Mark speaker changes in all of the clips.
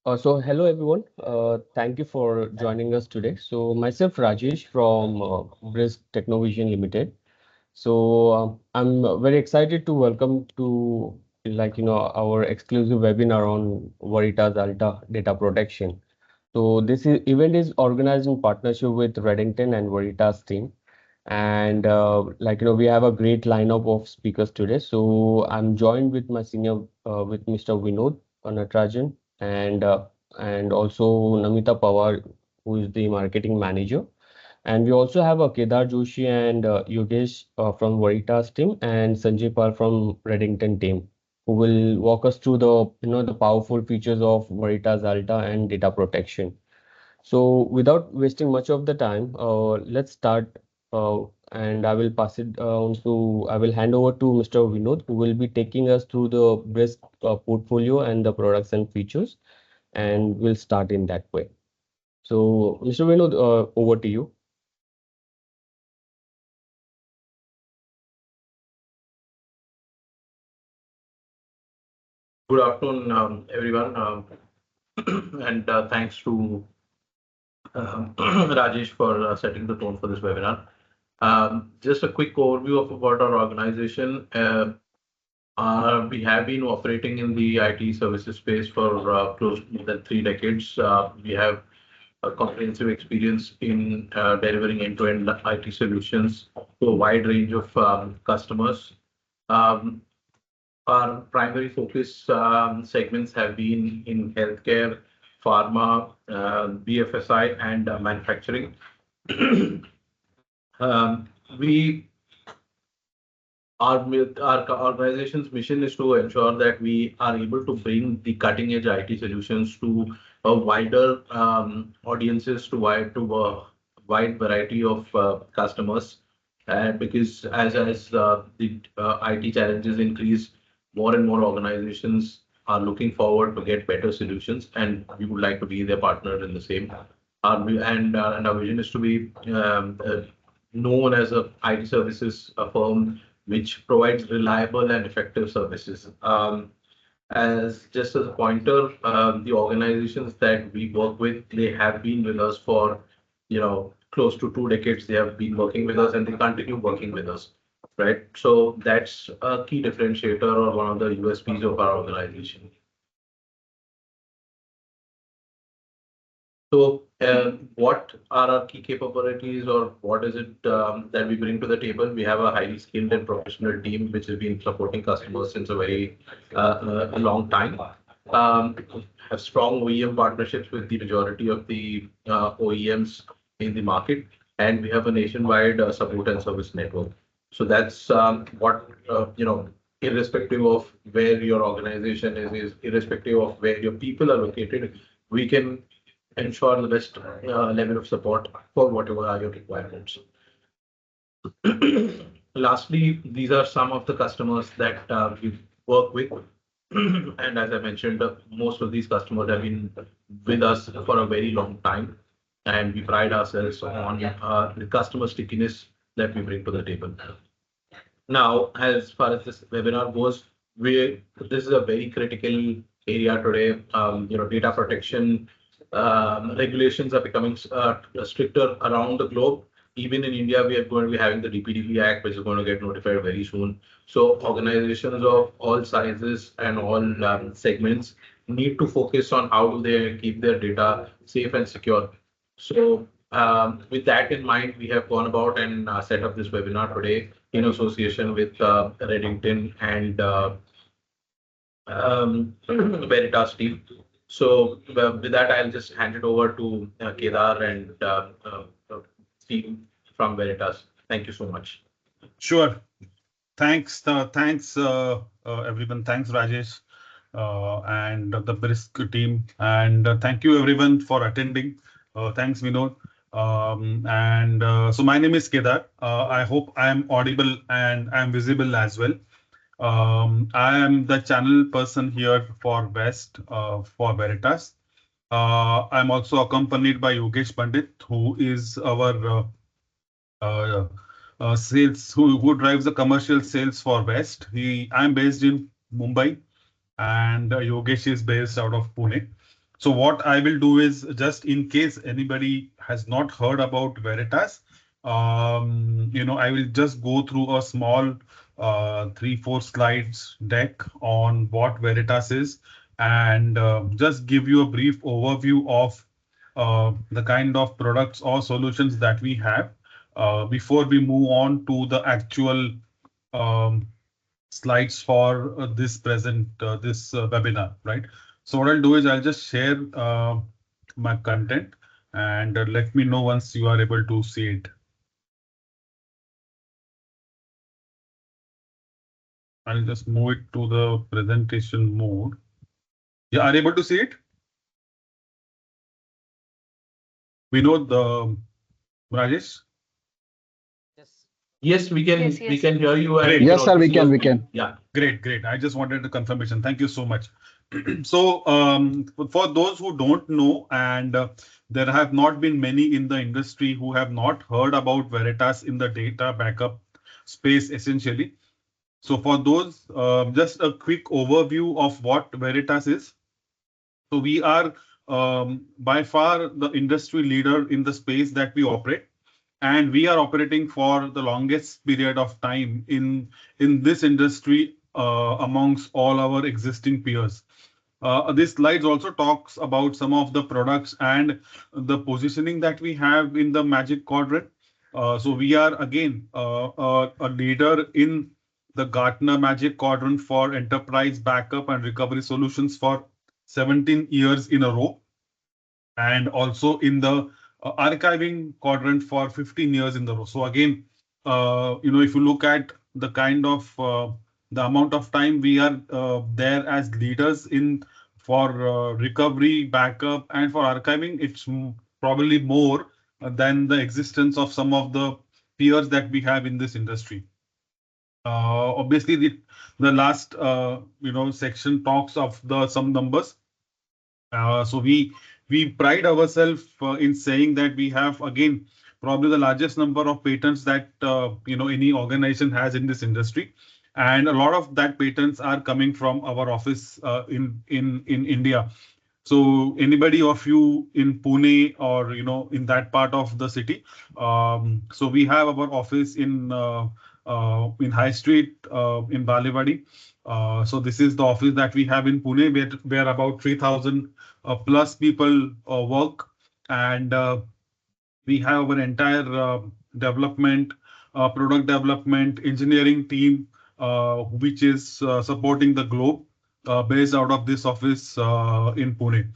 Speaker 1: Hello everyone. Thank you for joining us today. So myself Rajesh from Brisk Technovision Limited. I'm very excited to welcome to our exclusive webinar on Veritas Alta data protection. Event is organized in partnership with Reddington and Veritas team. And we have a great lineup of speakers today. So I'm joined with my senior with Mr. Vinod Natarajan and also Namita Pawar, who is the marketing manager. And we also have Kedar Joshi and Yogesh from Veritas team and Sanjay Pal from Reddington team, who will walk us through the powerful features of Veritas Alta and data protection. So without wasting much of the time, let's start. And I will I will hand over to Mr. Vinod, who will be taking us through the Brisk portfolio and the products and features, and we'll start in that way. So, Mr. Vinod, over to you.
Speaker 2: Good afternoon, everyone, and thanks to Rajesh for setting the tone for this webinar. Just a quick overview of about our organization. We have been operating in the IT services space for close to more than 3 decades. We have a comprehensive experience in delivering end-to-end IT solutions to a wide range of customers. Um, Our primary focus segments have been in healthcare, pharma, BFSI, and manufacturing. Um, we our organization's mission is to ensure that we are able to bring the cutting edge IT solutions to a wider audiences, to a wide variety of customers. Because as the IT challenges increase, more and more organizations are looking forward to get better solutions, and we would like to be their partner in the same. And our vision is to be known as a IT services firm which provides reliable and effective services. As just as a pointer, the organizations that we work with, they have been with us for, close to 2 decades. They have been working with us and they continue working with us, right? So that's a key differentiator or one of the USPs of our organization. So, what are our key capabilities, or what is it that we bring to the table? We have a highly skilled and professional team which has been supporting customers since a very a long time. Um, have strong OEM partnerships with the majority of the OEMs in the market, and we have a nationwide support and service network. So that's what irrespective of where your organization is irrespective of where your people are located, we can ensure the best level of support for whatever are your requirements. Lastly, these are some of the customers that we work with. And as I mentioned, most of these customers have been with us for a very long time. And we pride ourselves on the customer stickiness that we bring to the table. Now, as far as this webinar goes, this is a very critical area today. Data protection regulations are becoming stricter around the globe. Even in India, we are going to be having the DPDP Act, which is going to get notified very soon. So organizations of all sizes and all segments need to focus on how do they keep their data safe and secure. So with that in mind, we have gone about and set up this webinar today in association with Reddington and Veritas team. So with that, I'll just hand it over to Kedar and team from Veritas. Thank you so much.
Speaker 3: Sure. Thanks, everyone. Thanks, Rajesh, and the Brisk team. And thank you, everyone, for attending. Thanks, Vinod. So my name is Kedar. I hope I am audible and I am visible as well. I am the channel person here for West for Veritas. I'm also accompanied by Yogesh Pandit, who is our sales, who drives the commercial sales for West. I'm based in Mumbai, and Yogesh is based out of Pune. So what I will do is, just in case anybody has not heard about Veritas, I will just go through a small 3-4 slides deck on what Veritas is, and just give you a brief overview of the kind of products or solutions that we have before we move on to the actual um, slides for this webinar, right? So what I'll do is I'll just share my content, and let me know once you are able to see it. I'll just move it to the presentation mode. Yeah, are you able to see it? We know the Rajesh.
Speaker 2: Yes, we can
Speaker 4: Yes,
Speaker 2: we
Speaker 4: yes.
Speaker 2: can hear you, and
Speaker 3: Great.
Speaker 2: we can
Speaker 5: Yes, sir,
Speaker 2: also
Speaker 5: we
Speaker 2: see your
Speaker 5: can, we
Speaker 2: screen.
Speaker 5: can.
Speaker 2: Yeah.
Speaker 3: Great. I just wanted the confirmation. Thank you so much. So, for those who don't know, and there have not been many in the industry who have not heard about Veritas in the data backup space, essentially. So, for those, just a quick overview of what Veritas is. So, we are by far the industry leader in the space that we operate, and we are operating for the longest period of time in this industry amongst all our existing peers. This slides also talks about some of the products and the positioning that we have in the Magic Quadrant. So we are again a leader in the Gartner Magic Quadrant for enterprise backup and recovery solutions for 17 years in a row, and also in the archiving quadrant for 15 years in the row. So again, if you look at the kind of the amount of time we are there as leaders in for recovery, backup, and for archiving, it's probably more than the existence of some of the peers that we have in this industry. Obviously, the last section talks of the some numbers. So we pride ourselves in saying that we have, again, probably the largest number of patents that any organization has in this industry, and a lot of that patents are coming from our office in India. So anybody of you in Pune or in that part of the city, so we have our office in High Street in Balewadi. So this is the office that we have in Pune, where about 3,000 plus people work, and we have our entire development, product development, engineering team, which is supporting the globe, based out of this office in Pune,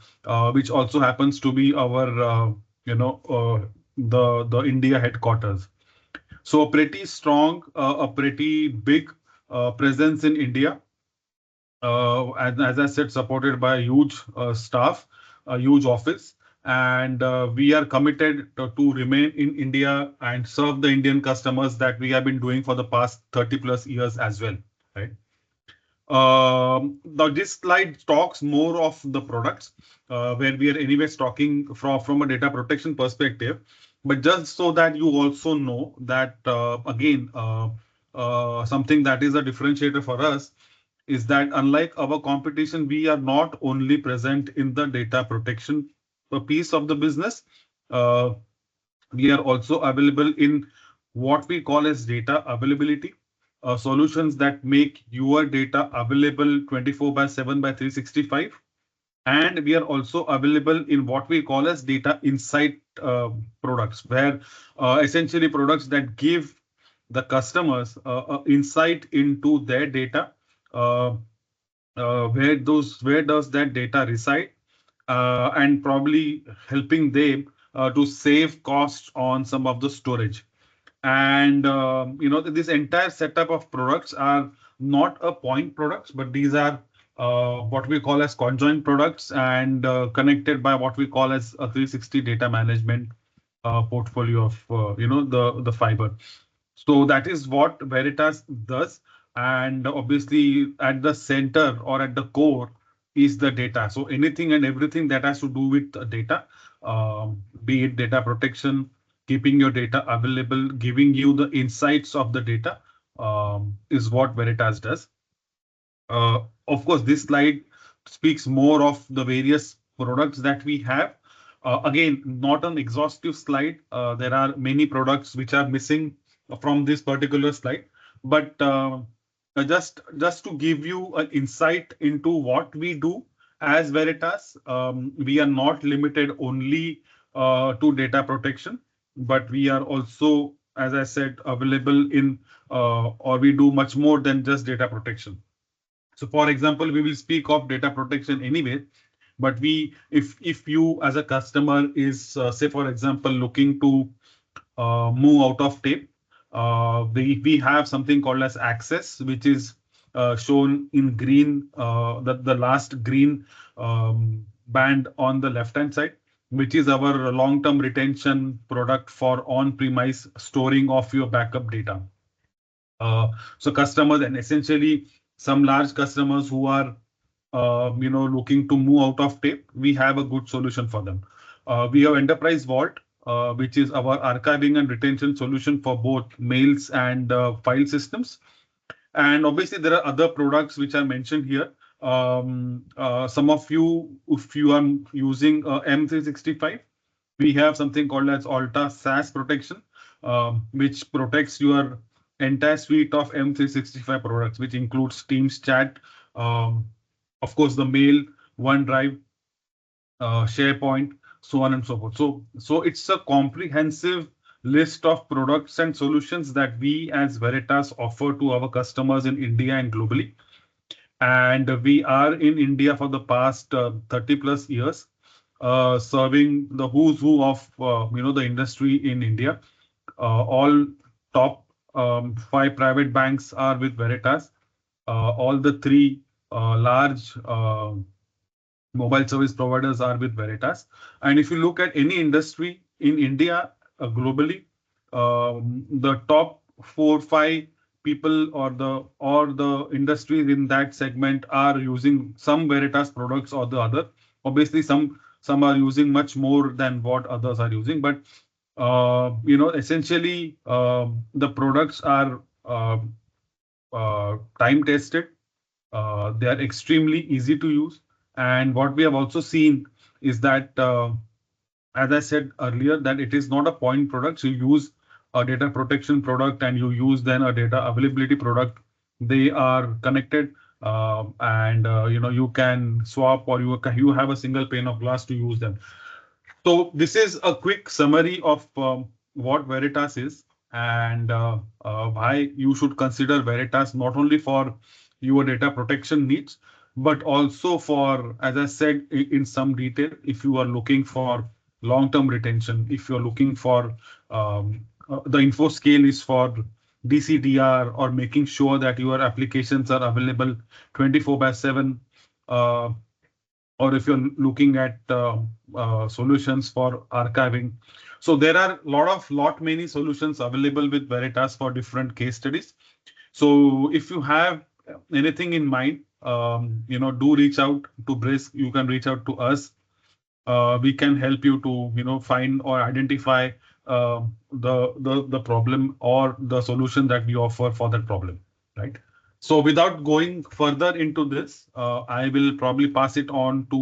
Speaker 3: which also happens to be our, the India headquarters. So a pretty strong, a pretty big presence in India. As I said, supported by a huge staff, a huge office, and we are committed to remain in India and serve the Indian customers that we have been doing for the past 30 plus years as well, right? Now this slide talks more of the products, where we are anyways talking from a data protection perspective. But just so that you also know that, again, something that is a differentiator for us is that, unlike our competition, we are not only present in the data protection piece of the business. Uh, we are also available in what we call as data availability, solutions that make your data available 24 by 7 by 365. And we are also available in what we call as data insight products, where essentially products that give the customers insight into their data, uh, where does that data reside, and probably helping them to save costs on some of the storage. And this entire setup of products are not a point products, but these are what we call as conjoint products, and connected by what we call as a 360 data management portfolio of the fiber. So that is what Veritas does. And obviously at the center or at the core is the data. So anything and everything that has to do with data, be it data protection, keeping your data available, giving you the insights of the data, is what Veritas does. Of course, this slide speaks more of the various products that we have. Again, not an exhaustive slide. There are many products which are missing from this particular slide, but just to give you an insight into what we do as Veritas, we are not limited only to data protection, but we are also, as I said, available in or we do much more than just data protection. So, for example, we will speak of data protection anyway, but if you as a customer is say for example looking to move out of tape, we have something called as access, which is shown in green, the last green band on the left hand side, which is our long term retention product for on premise storing of your backup data. So customers, and essentially some large customers who are looking to move out of tape, we have a good solution for them. We have Enterprise Vault, which is our archiving and retention solution for both mails and file systems. And obviously, there are other products which are mentioned here. Some of you, if you are using M365, we have something called as Alta SaaS protection, which protects your entire suite of M365 products, which includes Teams chat, of course, the mail, OneDrive, SharePoint, so on and so forth. So it's a comprehensive list of products and solutions that we as Veritas offer to our customers in India and globally. And we are in India for the past 30 plus years, serving the who's who of the industry in India. All top 5 private banks are with Veritas. All the 3 large mobile service providers are with Veritas. And if you look at any industry in India, globally, the top 4-5 people or the industries in that segment are using some Veritas products or the other. Obviously, some are using much more than what others are using, but essentially the products are time tested. They are extremely easy to use. And what we have also seen is that, as I said earlier, that it is not a point product. So you use a data protection product and you use then a data availability product. They are connected, and you can swap or you have a single pane of glass to use them. So this is a quick summary of what Veritas is and why you should consider Veritas not only for your data protection needs, but also for, as I said in some detail, if you are looking for long-term retention, if you're looking for the info scale is for DCDR or making sure that your applications are available 24/7, or if you're looking at solutions for archiving. So there are many solutions available with Veritas for different case studies. So if you have anything in mind, do reach out to Brisk. You can reach out to us. We can help you to find or identify the problem or the solution that we offer for that problem, right? So without going further into this, I will probably pass it on to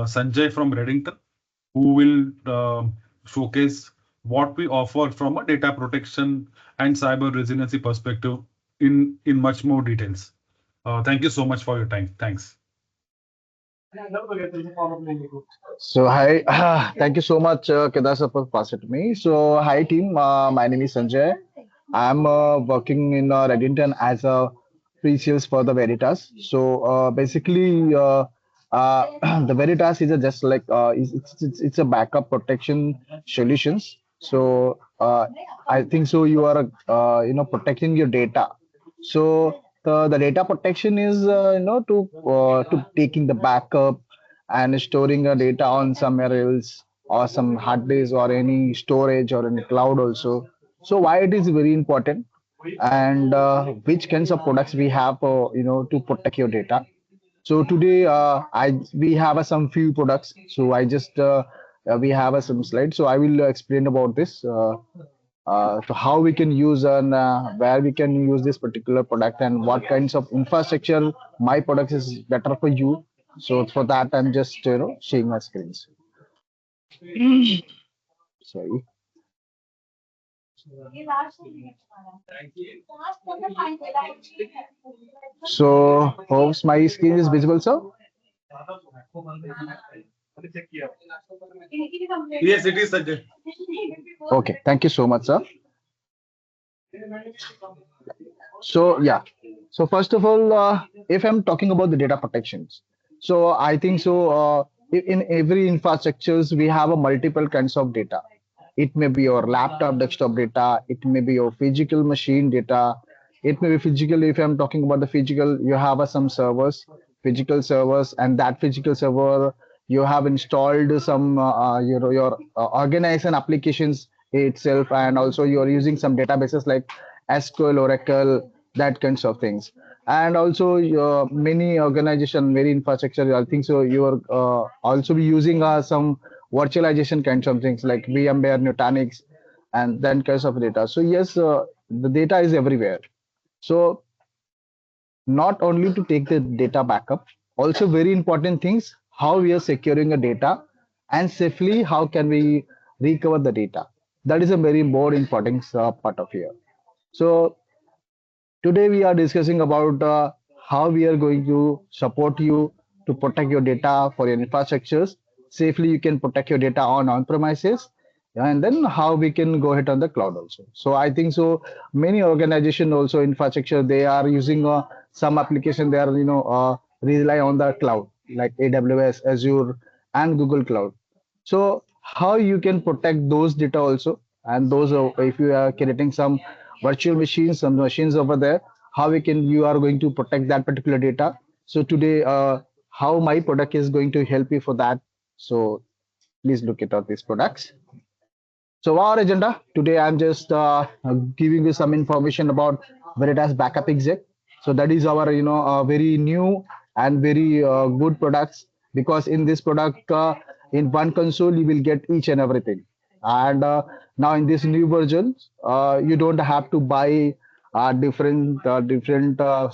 Speaker 3: Sanjay from Reddington, who will showcase what we offer from a data protection and cyber resiliency perspective in much more details. Thank you so much for your time. Thanks.
Speaker 4: So hi, thank you so much, Kedar sir, for passing it to me. So hi team, my name is Sanjay. I'm working in Reddington as a pre-sales for the Veritas. So basically, the Veritas is a just like it's a backup protection solutions. So I think so you are protecting your data. So the data protection is to taking the backup and storing the data on somewhere else or some hard disk or any storage or in cloud also. So why it is very important and which kinds of products we have to protect your data. So today I we have some few products. So I just we have some slides. So I will explain about this. So how we can use and where we can use this particular product and what kinds of infrastructure my product is better for you So for that, I'm just sharing my screens. Sorry. So hopes my screen is visible, sir.
Speaker 3: Yes, it is Sanjay.
Speaker 4: Okay, thank you so much, sir. So yeah, so first of all, if I'm talking about the data protections, so I think so. In every infrastructures, we have a multiple kinds of data. It may be your laptop, desktop data. It may be your physical machine data. It may be physical. If I'm talking about the physical, you have some servers, physical servers, and that physical server you have installed some your organization applications itself, and also you're using some databases like SQL, Oracle, that kinds of things. And also many organization, many infrastructure, I think so you are also be using some virtualization kinds of things like VMware, Nutanix, and then kinds of data. So yes, the data is everywhere. So not only to take the data backup, also very important things how we are securing a data, and safely how can we recover the data. That is a very more important part of here. So today we are discussing about how we are going to support you to protect your data for your infrastructures. Safely you can protect your data on premises, and then how we can go ahead on the cloud also. So I think so many organization also infrastructure they are using some application they are rely on the cloud like AWS, Azure, and Google Cloud. So how you can protect those data also, and those if you are creating some virtual machines, some machines over there, how we can you are going to protect that particular data. So today, how my product is going to help you for that. So please look at all these products. So our agenda today, I'm just giving you some information about Veritas Backup Exec. So that is our, very new and very good products, because in this product, in one console, you will get each and everything. And now in this new version, you don't have to buy different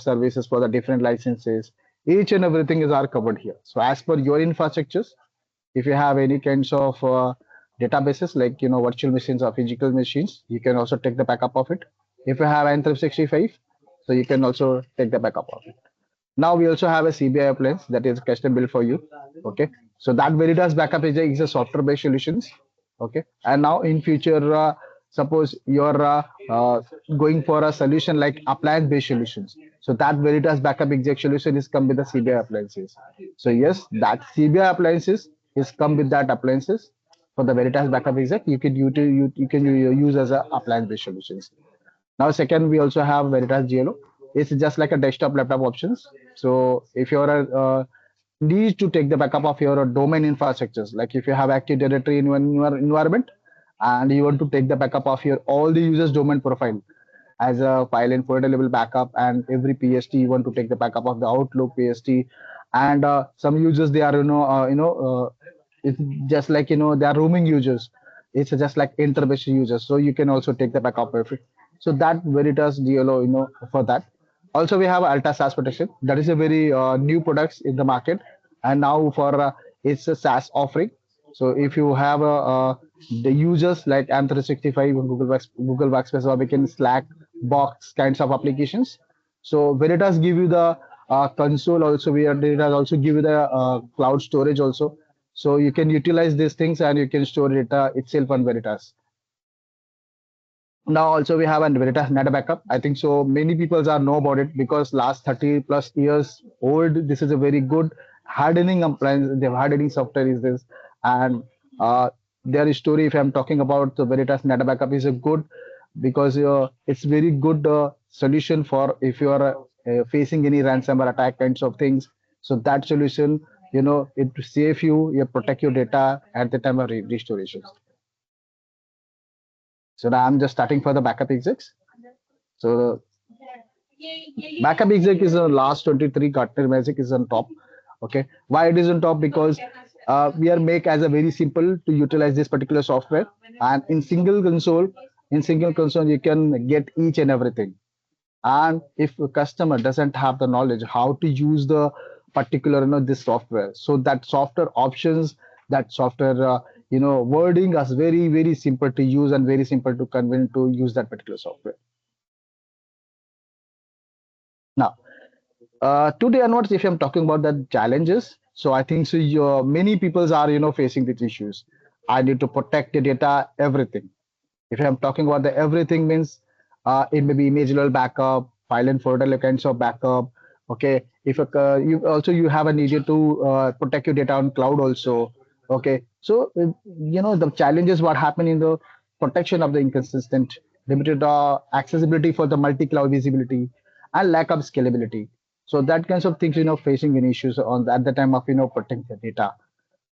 Speaker 4: services for the different licenses. Each and everything is are covered here. So as per your infrastructures, if you have any kinds of databases like virtual machines or physical machines, you can also take the backup of it. If you have N365, so you can also take the backup of it. Now we also have a CBI appliance that is custom built for you. Okay, so that Veritas backup is a software based solutions. Okay, and now in future, suppose you're going for a solution like appliance based solutions, so that Veritas backup exec solution is come with the CBI appliances. So yes, that CBI appliances is come with that appliances for the Veritas backup exec. You can use as a appliance based solutions. Now, second, we also have Veritas GLO. It's just like a desktop laptop options. So if you're a need to take the backup of your domain infrastructures, like if you have Active Directory in your environment and you want to take the backup of your all the users domain profile as a file and folder level backup, and every PST you want to take the backup of the Outlook PST, and some users they are it's just like they are roaming users. It's just like interbase users, so you can also take the backup of it. So that Veritas DLO, for that. Also, we have Alta SaaS protection. That is a very new products in the market, and now for it's a SaaS offering. So if you have the users like M365 and Google Workspace, or we can Slack, Box kinds of applications. So Veritas give you the console also. Veritas also give you the cloud storage also. So you can utilize these things and you can store data itself on Veritas. Now also we have a Veritas Net Backup. I think so many people are know about it because last 30 plus years old. This is a very good hardening appliance. The hardening software is this, and their story. If I'm talking about the Veritas Net Backup is a good because it's very good solution for if you are facing any ransomware attack kinds of things. So that solution, it to save you, you protect your data at the time of restoration. So now I'm just starting for the backup execs. So backup exec is a last 23 Gartner Magic is on top. Okay, why it is on top? Because we are make as a very simple to utilize this particular software, and in single console you can get each and everything. And if a customer doesn't have the knowledge how to use the particular this software. So that software options, that software wording is very simple to use and very simple to convince to use that particular software. Now, today onwards, if I'm talking about the challenges, so I think so many people are facing these issues. I need to protect the data, everything. If I'm talking about the everything means it may be image level backup, file and folder kinds of backup. Okay, if you have a needed to protect your data on cloud also. Okay, so the challenges what happen in the protection of the inconsistent, limited accessibility for the multi-cloud visibility, and lack of scalability. So that kinds of things facing any issues on at the time of protecting the data.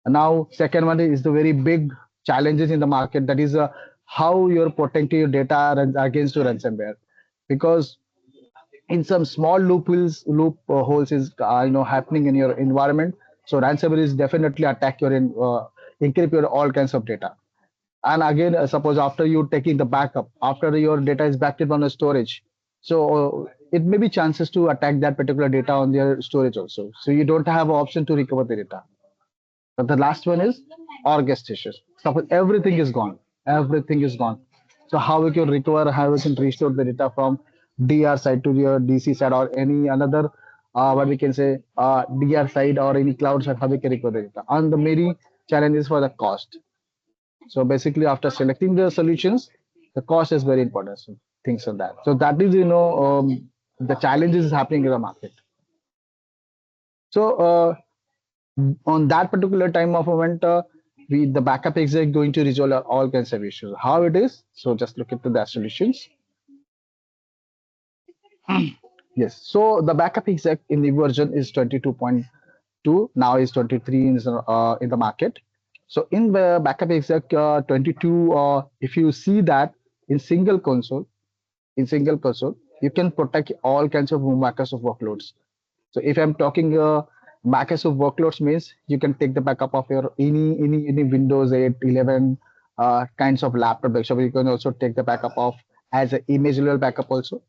Speaker 4: Now, second one is the very big challenges in the market. That is how you're protecting your data against your ransomware, because in some small holes is happening in your environment. So ransomware is definitely attack your encrypt your all kinds of data. And again, suppose after you taking the backup, after your data is backed up on a storage, so it may be chances to attack that particular data on their storage also. So you don't have an option to recover the data. But the last one is orchestration. Suppose everything is gone. Everything is gone. So how we can recover, how we can restore the data from DR side to your DC side or any another what we can say DR side or any cloud side, how we can recover the data. And the main challenge is for the cost. So basically after selecting the solutions, the cost is very important. So things on that. So that is the challenges is happening in the market. So on that particular time of event, the backup exec going to resolve all kinds of issues. How it is? So just look into the solutions. Yes. So the backup exec in the version is 22.2. Now is 23 in the market. So in the backup exec 22, if you see that in single console, you can protect all kinds of Microsoft workloads. So if I'm talking Microsoft workloads means you can take the backup of your any Windows 8, 11 kinds of laptop backup. You can also take the backup of as an image level backup also.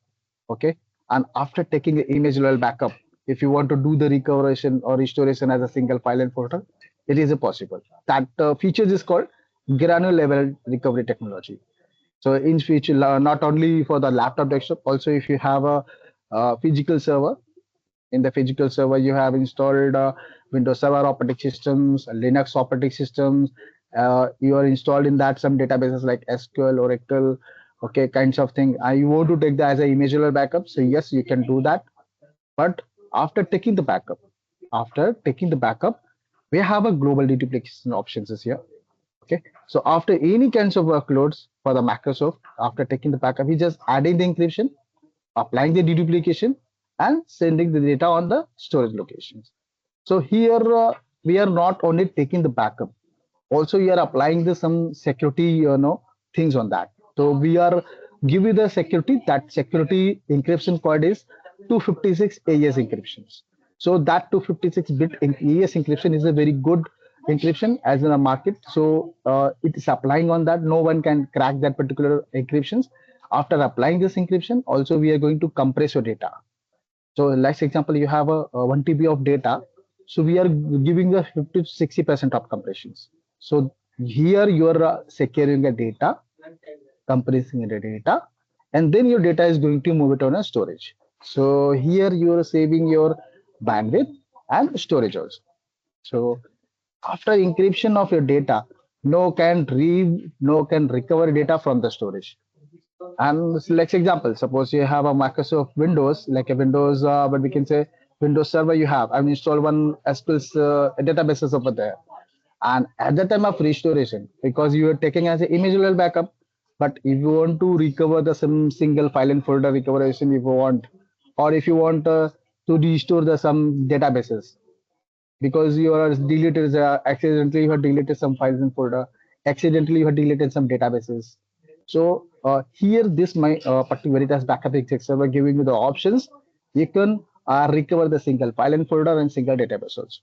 Speaker 4: Okay, and after taking the image level backup, if you want to do the recovery or restoration as a single file and folder, it is possible. That features is called granular level recovery technology. So in future, not only for the laptop desktop, also if you have a physical server, in the physical server you have installed Windows Server operating systems, Linux operating systems. You are installed in that some databases like SQL, Oracle, okay, kinds of thing. You want to take that as an image level backup, so yes, you can do that. But after taking the backup, we have a global deduplication options is here. Okay, so after any kinds of workloads for the Microsoft, after taking the backup, we just adding the encryption, applying the deduplication, and sending the data on the storage locations. So here we are not only taking the backup, also we are applying the some security things on that. So we are give you the security, that security encryption code is 256 AES encryptions. So that 256 bit AES encryption is a very good encryption as in a market. So it is applying on that. No one can crack that particular encryptions. After applying this encryption, also we are going to compress your data. So let's example, you have a 1 TB of data. So we are giving the 50 to 60% of compressions. So here you are securing the data, compressing the data, and then your data is going to move it on a storage. So here you are saving your bandwidth and storage also. So after encryption of your data, no can read, no can recover data from the storage. And let's example, suppose you have a Microsoft Windows, like a Windows, but we can say Windows Server you have. I've installed one SQL databases over there. And at the time of restoration, because you are taking as an image level backup, but if you want to recover the some single file and folder recoveration, if you want, or if you want to restore the some databases, because you are deleted accidentally you have deleted some files and folder, accidentally you have deleted some databases. So here this my particular Veritas backup exec server giving you the options. You can recover the single file and folder and single database also.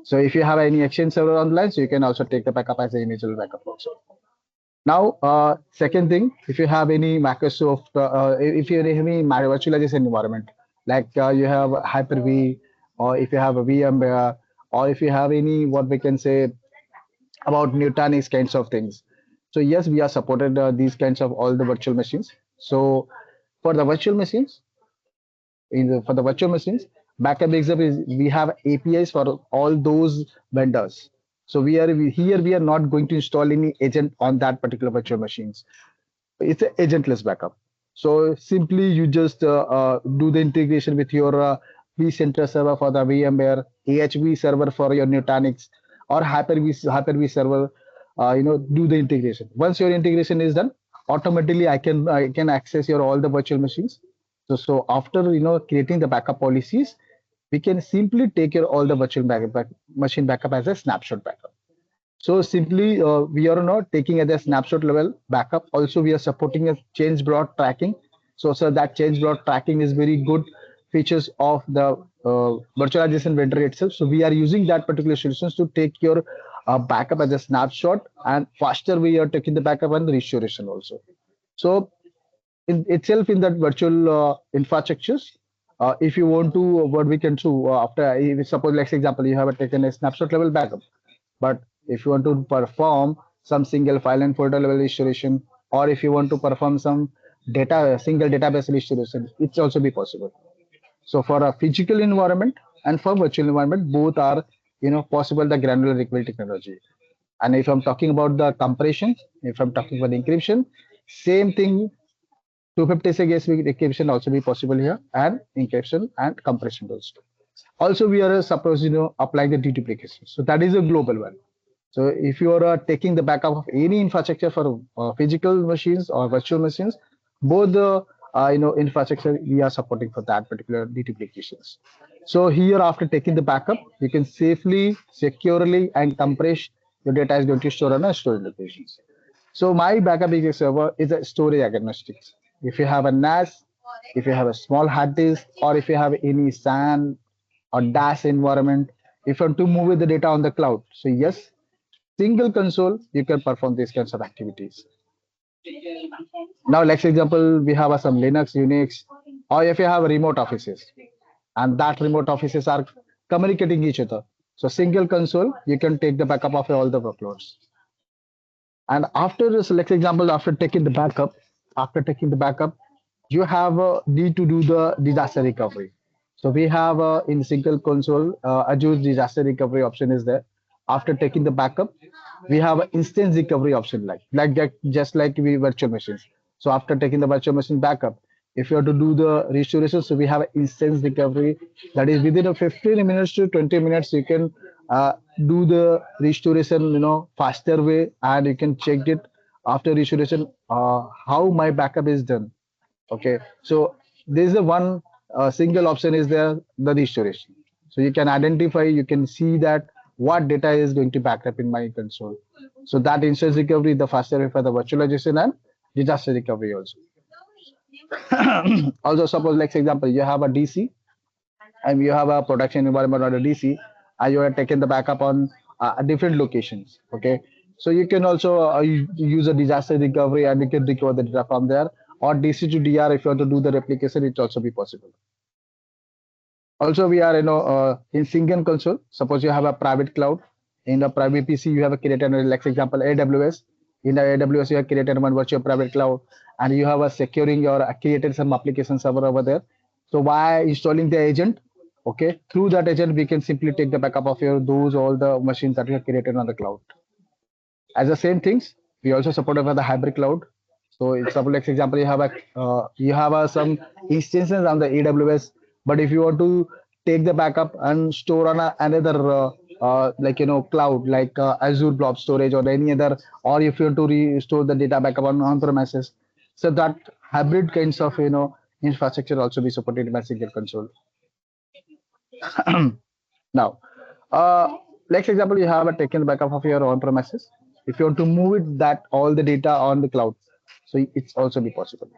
Speaker 4: So if you have any exchange server online, so you can also take the backup as an image backup also. Now, second thing, if you have any Microsoft, if you have any virtualization environment, like you have Hyper-V, or if you have a VMware, or if you have any what we can say about Nutanix kinds of things. So yes, we are supported these kinds of all the virtual machines. So for the virtual machines, for the virtual machines, backup example is we have APIs for all those vendors. So here we are not going to install any agent on that particular virtual machines. It's an agentless backup. So simply you just do the integration with your vCenter server for the VMware, AHV server for your Nutanix, or Hyper-V server. Do the integration. Once your integration is done, automatically I can access your all the virtual machines. So after creating the backup policies, we can simply take your all the virtual machine backup as a snapshot backup. So simply, we are not taking at the snapshot level backup. Also, we are supporting a change block tracking. So that change block tracking is very good features of the virtualization vendor itself. So we are using that particular solutions to take your backup as a snapshot, and faster we are taking the backup and the restoration also. So in itself in that virtual infrastructures, if you want to what we can do after if suppose let's example you have taken a snapshot level backup, but if you want to perform some single file and folder level restoration, or if you want to perform some data single database restoration, it's also be possible. So for a physical environment and for virtual environment, both are possible the granular recovery technology. And if I'm talking about the compression, if I'm talking about the encryption, same thing. 256 encryption also be possible here, and encryption and compression also. Also, we are suppose applying the deduplication. So that is a global one. So if you are taking the backup of any infrastructure for physical machines or virtual machines, both the infrastructure we are supporting for that particular deduplications. So here after taking the backup, you can safely, securely, and compress your data is going to store on a storage locations. So my backup EKS server is a storage agnostics. If you have a NAS, if you have a small hard disk, or if you have any SAN or DAS environment, if you want to move the data on the cloud, so yes, single console you can perform these kinds of activities. Now, let's example we have some Linux, Unix, or if you have remote offices, and that remote offices are communicating each other. So single console you can take the backup of all the workloads. And after this, let's example, after taking the backup, you have need to do the disaster recovery. So we have in single console, Azure disaster recovery option is there. After taking the backup, we have an instance recovery option like that, just like we virtual machines. So after taking the virtual machine backup, if you have to do the restoration, so we have an instance recovery that is within a 15 minutes to 20 minutes. You can uh, do the restoration, faster way, and you can check it after restoration how my backup is done. Okay, so there is a one single option is there, the restoration. So you can identify, you can see that what data is going to back up in my console. So that instance recovery, the faster way for the virtualization and disaster recovery also. Also, suppose like example, you have a DC and you have a production environment or a DC, and you are taking the backup on different locations. Okay, so you can also use a disaster recovery and you can recover the data from there, or DC to DR if you want to do the replication, it also be possible. Also, we are in single console. Suppose you have a private cloud. In the private PC, you have a created like example AWS. In the AWS, you have created one virtual private cloud, and you have a securing or created some application server over there. So by installing the agent, okay, through that agent, we can simply take the backup of your those all the machines that you have created on the cloud. As the same things, we also support over the hybrid cloud. So in suppose like example, you have some instances on the AWS, but if you want to take the backup and store on another like cloud like Azure Blob Storage or any other, or if you want to restore the data backup on premises, so that hybrid kinds of infrastructure also be supported by single console. Now, uh, like example, you have a taken backup of your on premises. If you want to move it that all the data on the cloud, so it's also be possible.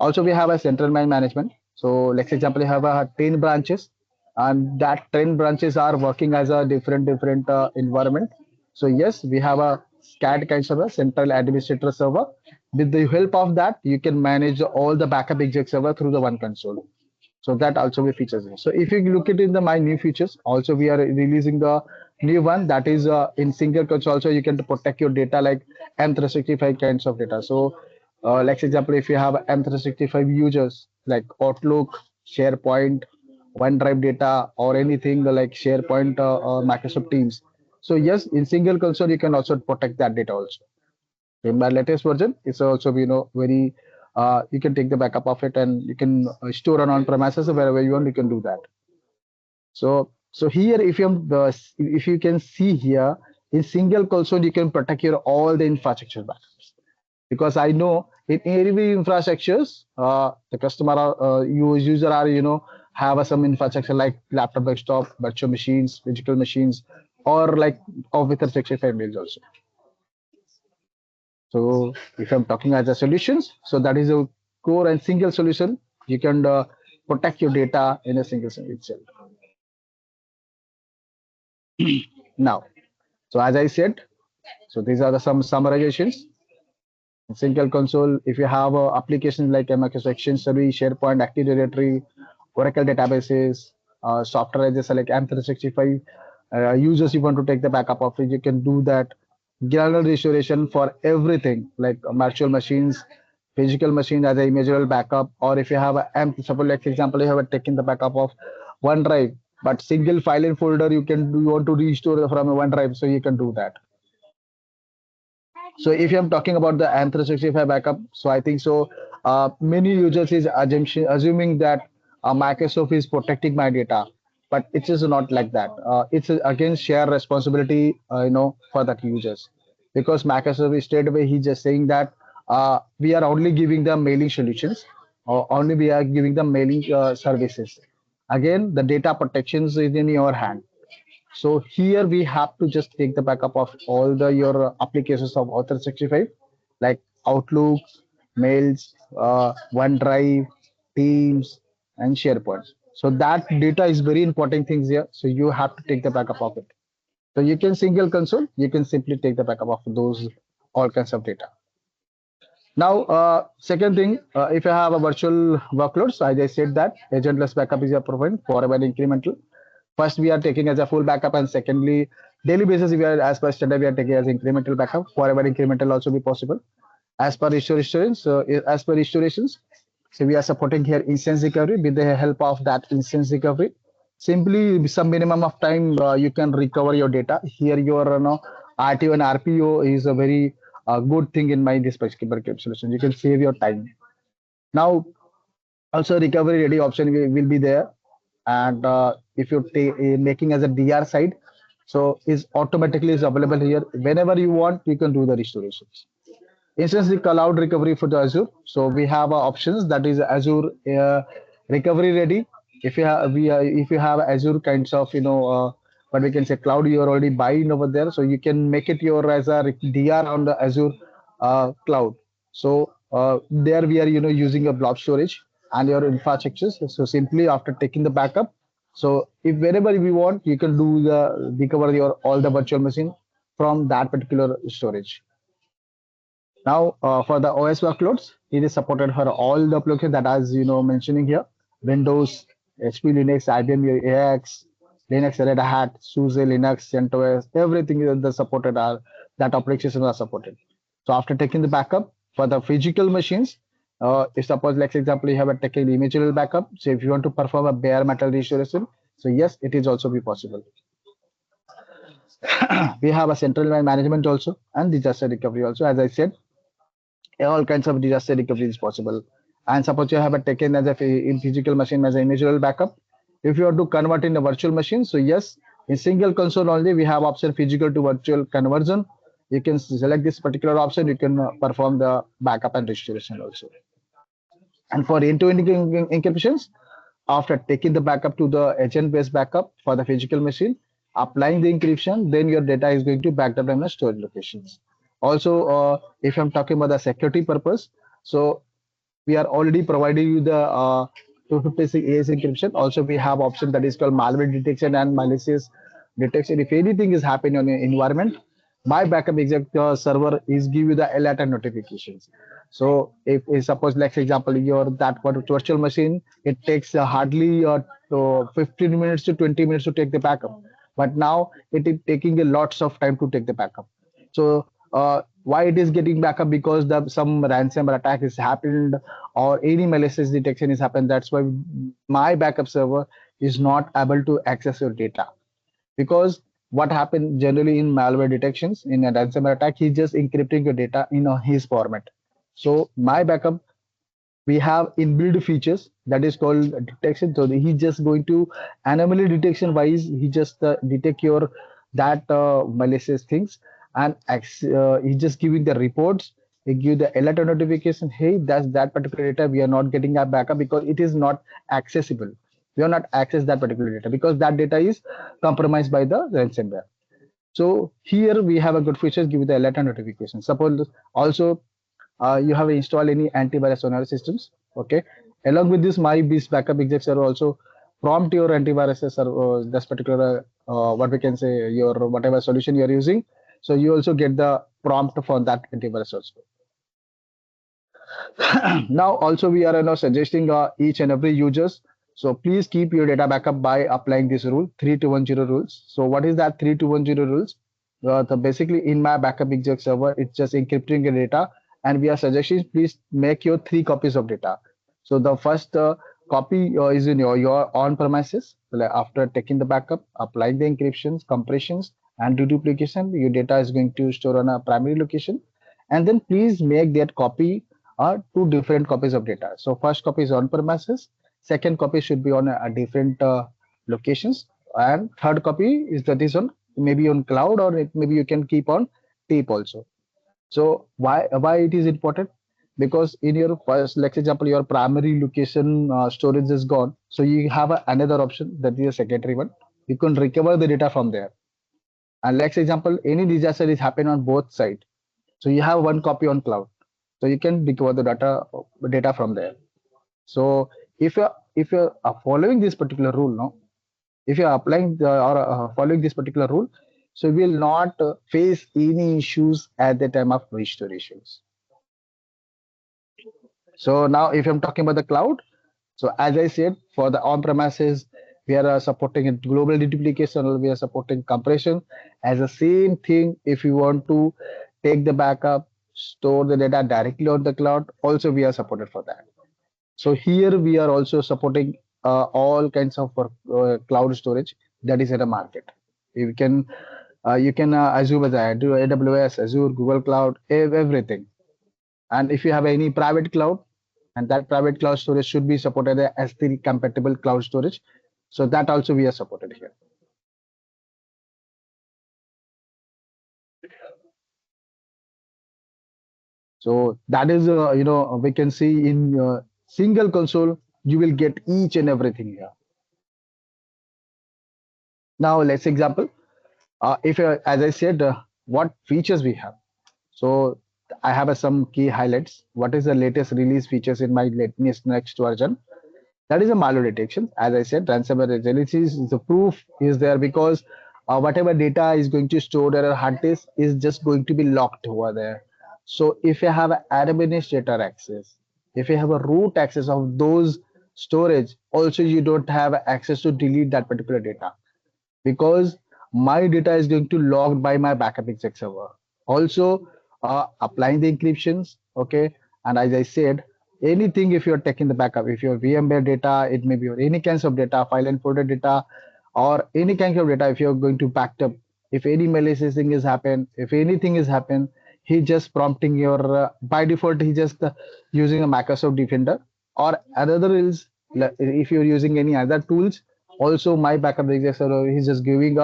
Speaker 4: Also, we have a central management. So, let's example, you have a 10 branches, and that 10 branches are working as a different environment. So, yes, we have a SCAD kind of a central administrator server. With the help of that, you can manage all the backup exec server through the one console. So that also we features here. So if you look at in the my new features, also we are releasing the new one that is in single console. Also you can protect your data like M365 kinds of data. So like example, if you have M365 users like Outlook, SharePoint, OneDrive data, or anything like SharePoint or Microsoft Teams. So yes, in single console you can also protect that data also. In my latest version, it's also very you can take the backup of it and you can store it on premises wherever you want. You can do that. So here, if you can see here in single console, you can protect your all the infrastructure backups because I know in every infrastructures, the customer user are have some infrastructure like laptop, desktop, virtual machines, physical machines, or like Office 365 mails also. So if I'm talking as a solutions, so that is a core and single solution. You can protect your data in a single solution itself. Now, so as I said, so these are some summarizations. Single console, if you have applications like Microsoft Exchange Service, SharePoint, Active Directory, Oracle databases, software as like M365 users, you want to take the backup of it, you can do that. Granular restoration for everything like virtual machines, physical machine as a imageable backup, or if you have a suppose like example, you have taken the backup of OneDrive, but single file and folder you want to restore from a OneDrive, so you can do that. So if I'm talking about the M365 backup, so I think so. Many users is assuming that Microsoft is protecting my data, but it is not like that. It's again share responsibility, for that users, because Microsoft is straight away he's just saying that we are only giving them mailing solutions, or only we are giving them mailing services. Again, the data protections is in your hand. So here we have to just take the backup of all the your applications of Author 65, like Outlook, Mails, OneDrive, Teams, and SharePoint. So that data is very important things here. So you have to take the backup of it. So you can single console, you can simply take the backup of those all kinds of data. Now, second thing, if you have a virtual workloads, as I said that agentless backup is a proven forever incremental. First, we are taking as a full backup, and secondly, daily basis we are as per standard we are taking as incremental backup. Forever incremental also be possible. As per restorations, as per restorations, so we are supporting here instance recovery with the help of that instance recovery. Simply some minimum of time you can recover your data. Here your RTO and RPO is a very good thing in my this particular solution. You can save your time. Now also recovery ready option will be there, and if you making as a DR side, so is automatically is available here. Whenever you want, you can do the restorations. Instantly cloud recovery for the Azure. So we have options that is Azure recovery ready. If you have if you have Azure kinds of what we can say cloud, you are already buying over there, so you can make it your as a DR on the Azure cloud. So there we are using a blob storage and your infrastructures. So simply after taking the backup, so if whenever we want, you can do the recover your all the virtual machine from that particular storage. Now, for the OS workloads, it is supported for all the applications that as mentioning here, Windows, HP, Linux, IBM, AX, Linux, Red Hat, SUSE, Linux, CentOS, everything is the supported are that applications are supported. So after taking the backup for the physical machines, if suppose like example you have a taken imageable backup, so if you want to perform a bare metal restoration, so yes, it is also be possible. We have a central management also and disaster recovery also. As I said, all kinds of disaster recovery is possible. And suppose you have a taken as a in physical machine as an imageable backup. If you want to convert in a virtual machine, so yes, in single console only we have option physical to virtual conversion. You can select this particular option. You can perform the backup and restoration also. And for end-to-end encryptions, after taking the backup to the agent-based backup for the physical machine, applying the encryption, then your data is going to back up in the storage locations. Also, if I'm talking about the security purpose, so we are already providing you the 256 AS encryption. Also, we have option that is called malware detection and malicious detection. If anything is happening on your environment, my backup exec server is give you the alert and notifications. So if suppose like for example your that one virtual machine, it takes hardly 15 minutes to 20 minutes to take the backup, but now it is taking a lots of time to take the backup. So why it is getting backup? Because the some ransomware attack is happened or any malicious detection is happened. That's why my backup server is not able to access your data. Because what happened generally in malware detections in a ransomware attack, he's just encrypting your data in his format. So my backup, we have inbuilt features that is called detection. So he's just going to anomaly detection wise, he just detect your that malicious things, and he's just giving the reports. He give the alert notification. Hey, that's that particular data. We are not getting a backup because it is not accessible. We are not access that particular data because that data is compromised by the ransomware. So here we have a good feature, give the alert and notification. Suppose also you have installed any antivirus on your systems. Okay. Along with this, my BIS backup execs are also prompt your antiviruses or this particular what we can say your whatever solution you are using. So you also get the prompt for that antivirus also. Now also we are suggesting each and every users, so please keep your data backup by applying this rule 3210 rules. So what is that 3210 rules? Basically in my backup exec server it's just encrypting your data, and we are suggesting please make your 3 copies of data. So the first copy is in your on premises. Like after taking the backup, applying the encryptions, compressions, and deduplication, your data is going to store on a primary location, and then please make that copy two different copies of data. So first copy is on premises, second copy should be on a different locations, and third copy is that is on maybe on cloud, or maybe you can keep on tape also. So why it is important? Because in your first, like example, your primary location storage is gone, so you have another option that is a secondary one. You can recover the data from there. And like example, any disaster is happening on both sides, so you have one copy on cloud, so you can recover the data from there. So if you're following this particular rule, no, if you're applying or following this particular rule, so you will not face any issues at the time of restorations. So now if I'm talking about the cloud, so as I said, for the on-premises, we are supporting a global deduplication, or we are supporting compression. As the same thing, if you want to take the backup, store the data directly on the cloud, also we are supported for that. So here we are also supporting all kinds of cloud storage that is in the market. You can assume as AWS, Azure, Google Cloud, everything. And if you have any private cloud, and that private cloud storage should be supported as the compatible cloud storage. So that also we are supported here. So that is, we can see in single console, you will get each and everything here. Now let's example, if as I said, what features we have. So I have some key highlights. What is the latest release features in my latest next version? That is a malware detection. As I said, ransomware resiliency is the proof is there, because whatever data is going to store at a hard disk is just going to be locked over there. So if you have an administrator access, if you have a root access of those storage, also you don't have access to delete that particular data, because my data is going to logged by my backup exec server. Also, applying the encryptions, okay. And as I said, anything if you're taking the backup, if your VMware data, it may be your any kinds of data, file and folder data, or any kind of data, if you're going to back up, if any malicious thing is happen, if anything is happen, he just prompting your by default, he just using a Microsoft Defender, or another is if you're using any other tools, also my backup register is just giving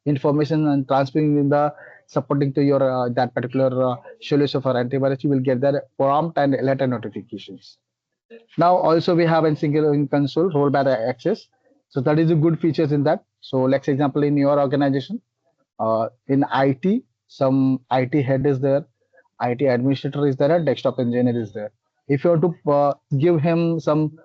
Speaker 4: information and transferring in the supporting to your that particular solution for antivirus. You will get that prompt and alert and notifications. Now also we have a single in console rollback access. So that is a good features in that. So let's example in your organization, in IT, some IT head is there, IT administrator is there, and desktop engineer is there. If you want to give him some,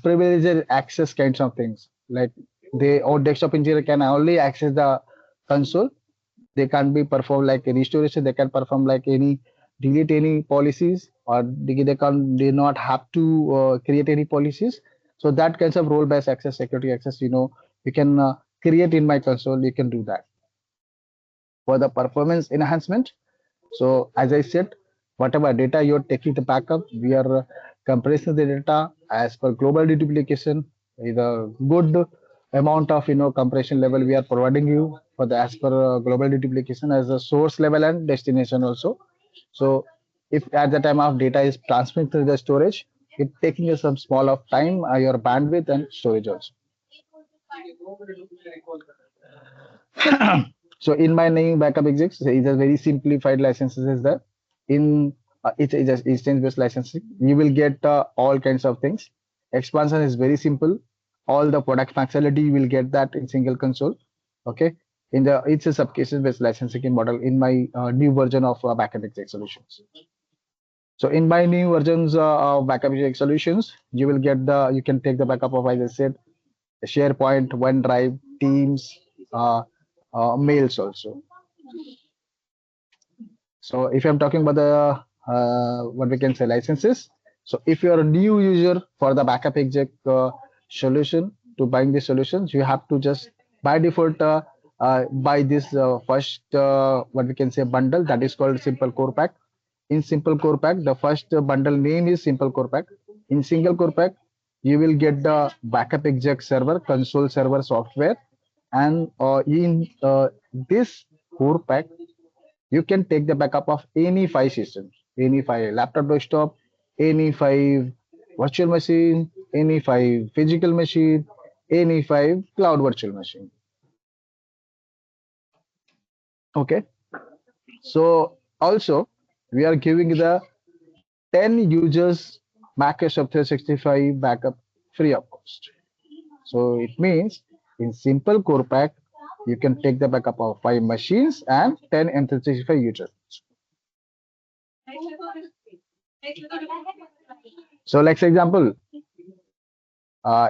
Speaker 4: privileged access kinds of things, like they or desktop engineer can only access the console, They can't be performed like any restoration. They can perform like any delete any policies, or they not have to create any policies. So that kinds of role based access, security access, you can create in my console. You can do that for the performance enhancement. So as I said, whatever data you're taking the backup, we are compressing the data as per global deduplication with a good amount of compression level we are providing you for the as per global deduplication as a source level and destination also. So if at the time of data is transmitted to the storage, it taking you some small of time, your bandwidth and storage also. So in my name backup execs is a very simplified licenses is there. In it's just instance based licensing, you will get all kinds of things. Expansion is very simple. All the product functionality you will get that in single console. Okay. In the it's a subcases based licensing model in my new version of backup exec solutions. So in my new versions of backup exec solutions, you will get you can take the backup of, as I said, SharePoint, OneDrive, Teams, uh, mails also. So if I'm talking about the what we can say licenses, so if you're a new user for the backup exec solution to buying the solutions, you have to just by default buy this first what we can say bundle that is called Simple Core Pack. In Simple Core Pack, the first bundle name is Simple Core Pack. In single Core Pack, you will get the backup exec server, console server software, and in this core pack, you can take the backup of any five systems, any five laptop desktop, any five virtual machine, any five physical machine, any five cloud virtual machine. Okay. So also we are giving the 10 users Microsoft 365 backup free of cost. So it means in simple core pack, you can take the backup of five machines and 10 M365 users. So like for example,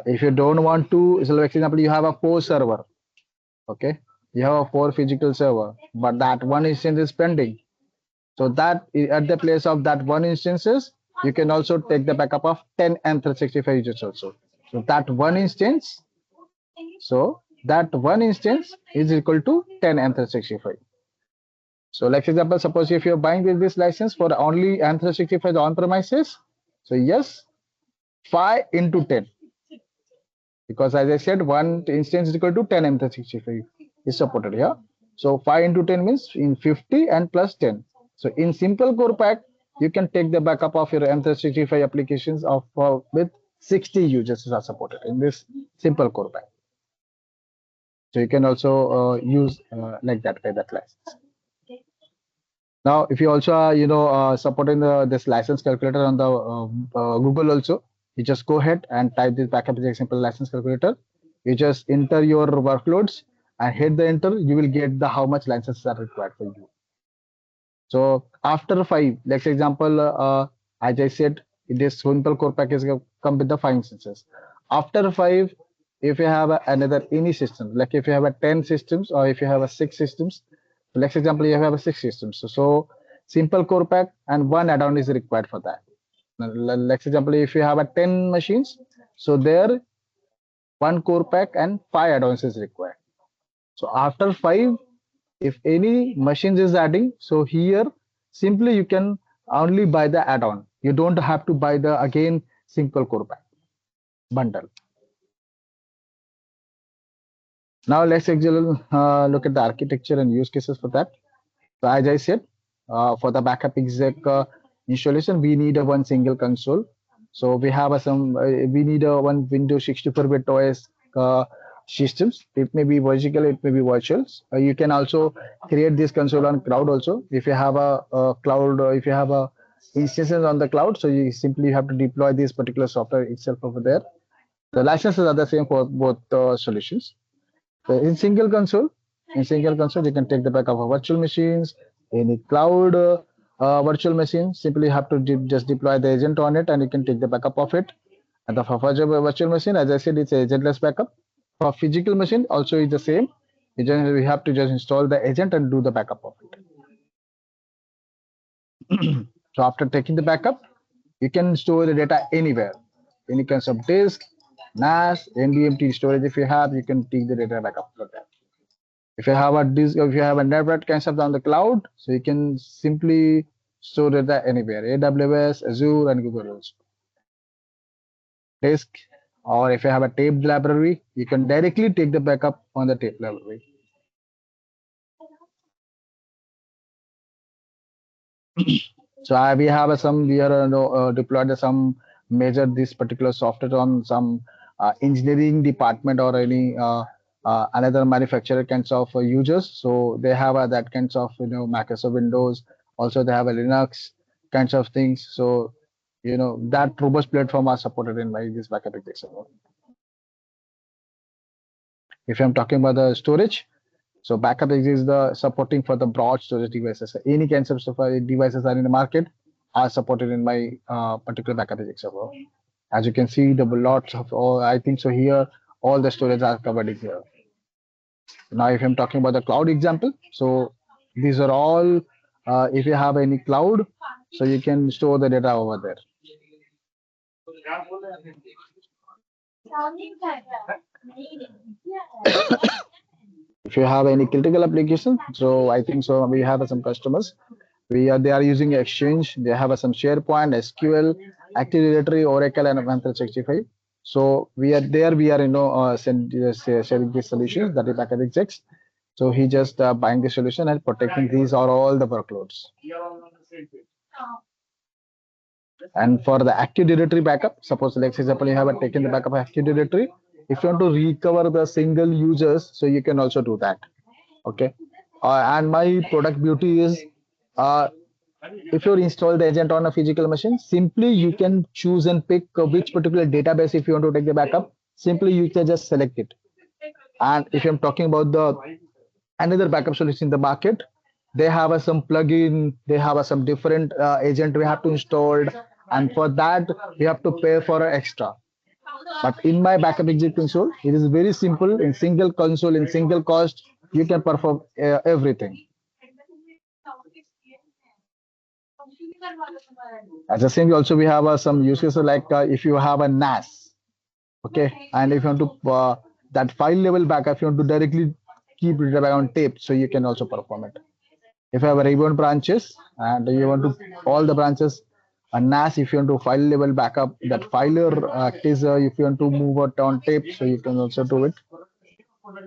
Speaker 4: if you don't want to, so like example, you have a four server, okay? You have a four physical server, but that one instance is pending. So that at the place of that one instances, you can also take the backup of 10 M365 users also. So that one instance, that one instance is equal to 10 M365. So like for example, suppose if you're buying this license for only M365 on premises, so yes, 5 into 10. Because as I said, one instance is equal to 10 M365 is supported here. So 5 into 10 means in 50 and plus 10. So in simple core pack, you can take the backup of your M365 applications of with 60 users are supported in this simple core pack. So you can also use like that by that license. Now, if you also are, supporting this license calculator on the Google also, you just go ahead and type this backup example license calculator. You just enter your workloads and hit the enter. You will get the how much licenses are required for you. So after five, let's example, as I said, this simple core package come with the five instances. After five, if you have another any system, like if you have a 10 systems or if you have a six systems, let's example, you have a six systems. So simple core pack and one add-on is required for that. Let's example, if you have a 10 machines, so there one core pack and five add-ons is required. So after five, if any machines is adding, so here simply you can only buy the add-on. You don't have to buy the again simple core pack bundle. Now let's look at the architecture and use cases for that. So as I said, for the backup exec installation, we need a one single console. So we have we need a one Windows 64-bit OS systems. It may be physical, it may be virtual. You can also create this console on cloud also. If you have a cloud, if you have a instances on the cloud, so you simply have to deploy this particular software itself over there. The licenses are the same for both solutions. So in single console, you can take the backup of virtual machines, any cloud virtual machine. Simply have to just deploy the agent on it, and you can take the backup of it. And for virtual machine, as I said, it's agentless backup. For physical machine, also is the same. We have to just install the agent and do the backup of it. So after taking the backup, you can store the data anywhere, any kinds of disk, NAS, NVMe storage. If you have, you can take the data backup for that. If you have a disk, if you have a network kinds of on the cloud, so you can simply store data anywhere, AWS, Azure, and Google also. Disk, or if you have a tape library, you can directly take the backup on the tape library. So we have we are deployed some measure this particular software on some engineering department or any another manufacturer kinds of users. So they have that kinds of Microsoft Windows. Also they have a Linux kinds of things. So that robust platform are supported in my this backup exec. If I'm talking about the storage, so backup is the supporting for the broad storage devices. Any kinds of devices are in the market are supported in my particular backup server. As you can see, the lots of all I think so here all the storage are covered in here. Now, if I'm talking about the cloud example, so these are all if you have any cloud, so you can store the data over there. If you have any critical application, so I think so we have some customers. They are using Exchange. They have some SharePoint, SQL, Active Directory, Oracle, and 365. So we are there. We are sharing these solutions that is backup execs. So he just buying the solution and protecting these are all the workloads. And for the Active Directory backup, suppose like example you have taken the backup of Active Directory. If you want to recover the single users, so you can also do that. Okay. And my product beauty is if you install the agent on a physical machine, simply you can choose and pick which particular database if you want to take the backup. Simply you can just select it. And if I'm talking about the another backup solution in the market, they have some plugin, they have some different agent we have to install, and for that we have to pay for extra. But in my backup exit console, it is very simple. In single console, in single cost, you can perform everything. At the same, also we have some use cases like if you have a NAS, okay, and if you want to that file level backup, if you want to directly keep it back on tape, so you can also perform it. If you have a remote branches and you want to all the branches, a NAS, if you want to file level backup, that filer is if you want to move it on tape, so you can also do it.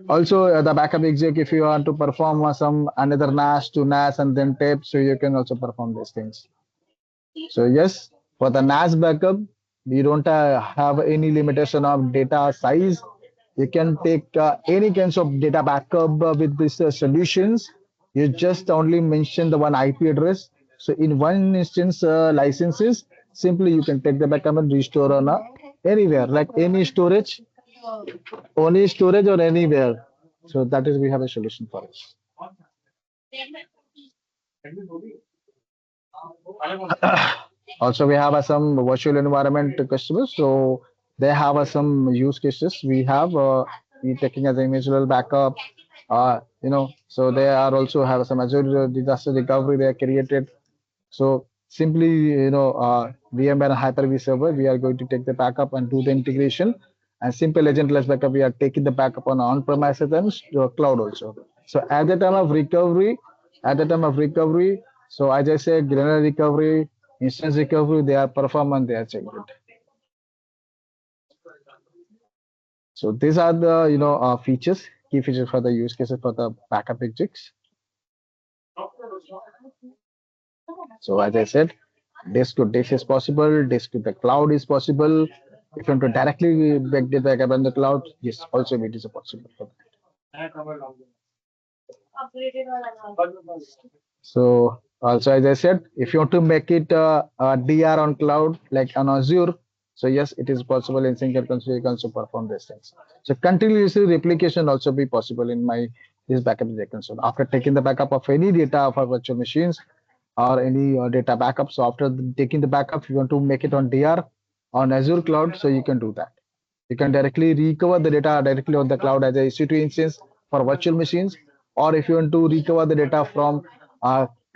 Speaker 4: Also, the backup exec, if you want to perform some another NAS to NAS and then tape, so you can also perform these things. So yes, for the NAS backup, we don't have any limitation of data size. You can take any kinds of data backup with these solutions. You just only mention the one IP address. So in one instance, licenses, simply you can take the backup and restore on anywhere, like any storage, only storage or anywhere. So that is we have a solution for it. Also, we have some virtual environment customers. So they have some use cases. We have we taking as a visual backup. So they are also have some Azure disaster recovery they are created. So simply, VMware and Hyper-V server, we are going to take the backup and do the integration. And simple agentless backup, we are taking the backup on-premises and cloud also. So at the time of recovery, so as I say, granular recovery, instance recovery, they are perform and they are checked. So these are the features, key features for the use cases for the backup objects. So as I said, disk to disk is possible, disk to the cloud is possible. If you want to directly back the backup on the cloud, yes, also it is possible for that. So also as I said, if you want to make it a DR on cloud like on Azure, so yes, it is possible in single console you can also perform these things. So continuous replication also be possible in my this backup console. After taking the backup of any data of our virtual machines or any data backup, so after taking the backup, you want to make it on DR on Azure cloud, so you can do that. You can directly recover the data directly on the cloud as a EC2 instance for virtual machines, or if you want to recover the data from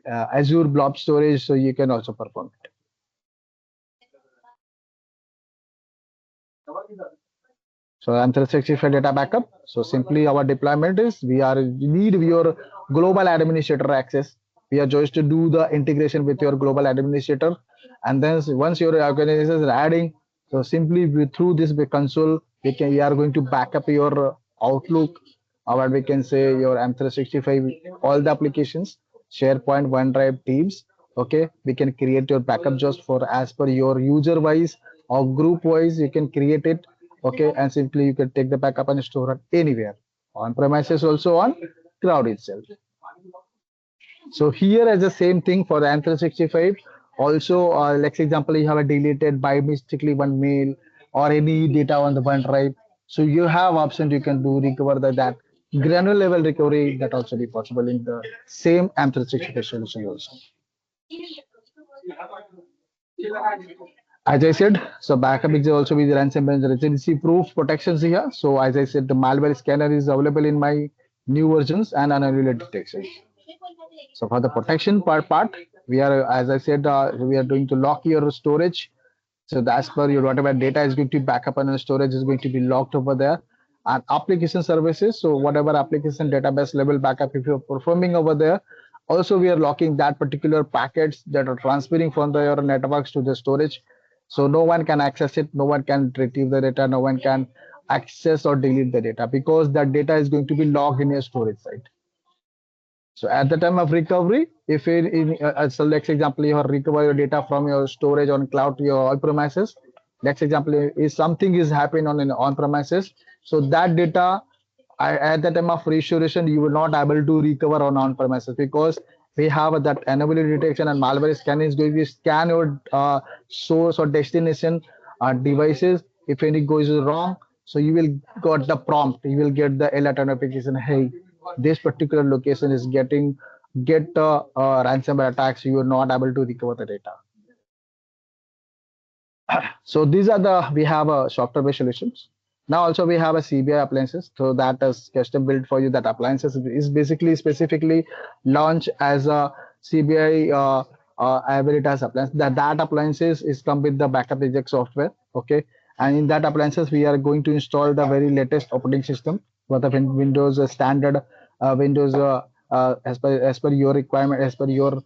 Speaker 4: Azure blob storage, so you can also perform it. So M365 data backup. So simply our deployment is we need your global administrator access. We are just to do the integration with your global administrator, and then once your organization is adding, so simply through this console we are going to back up your Outlook, or we can say your M365 all the applications, SharePoint, OneDrive, Teams. Okay, we can create your backup just for as per your user wise or group wise. You can create it, okay, and simply you can take the backup and store it anywhere on premises, also on cloud itself. So here is the same thing for the M365. Also, like example, you have a deleted by mistakenly one mail or any data on the OneDrive. So you have option you can do recover that granular level recovery that also be possible in the same M365 solution also. As I said, so backup is also with ransomware and resiliency proof protections here. So as I said, the malware scanner is available in my new versions and annual detection. So for the protection part, we are, as I said, we are going to lock your storage. So that's per your whatever data is going to back up and the storage is going to be locked over there. And application services, so whatever application database level backup if you're performing over there, also we are locking that particular packets that are transferring from your networks to the storage. So no one can access it, no one can retrieve the data, no one can access or delete the data because that data is going to be logged in your storage site. So at the time of recovery, if so let's example you recover your data from your storage on cloud to your on premises. Let's example is something is happening on an on premises. So that data at the time of restoration, you will not able to recover on premises because we have that anomaly detection and malware scan is going to scan your source or destination devices. If any goes wrong, so you will got the prompt, you will get the alert notification. Hey, this particular location is get ransomware attacks. You are not able to recover the data. So these are the we have a software based solutions. Now also we have a CBI appliances. So that is custom built for you. That appliances is basically specifically launched as a CBI Veritas appliance. That appliances is come with the backup reject software. Okay, and in that appliances we are going to install the very latest operating system for the Windows standard Windows. As per your requirement, as per your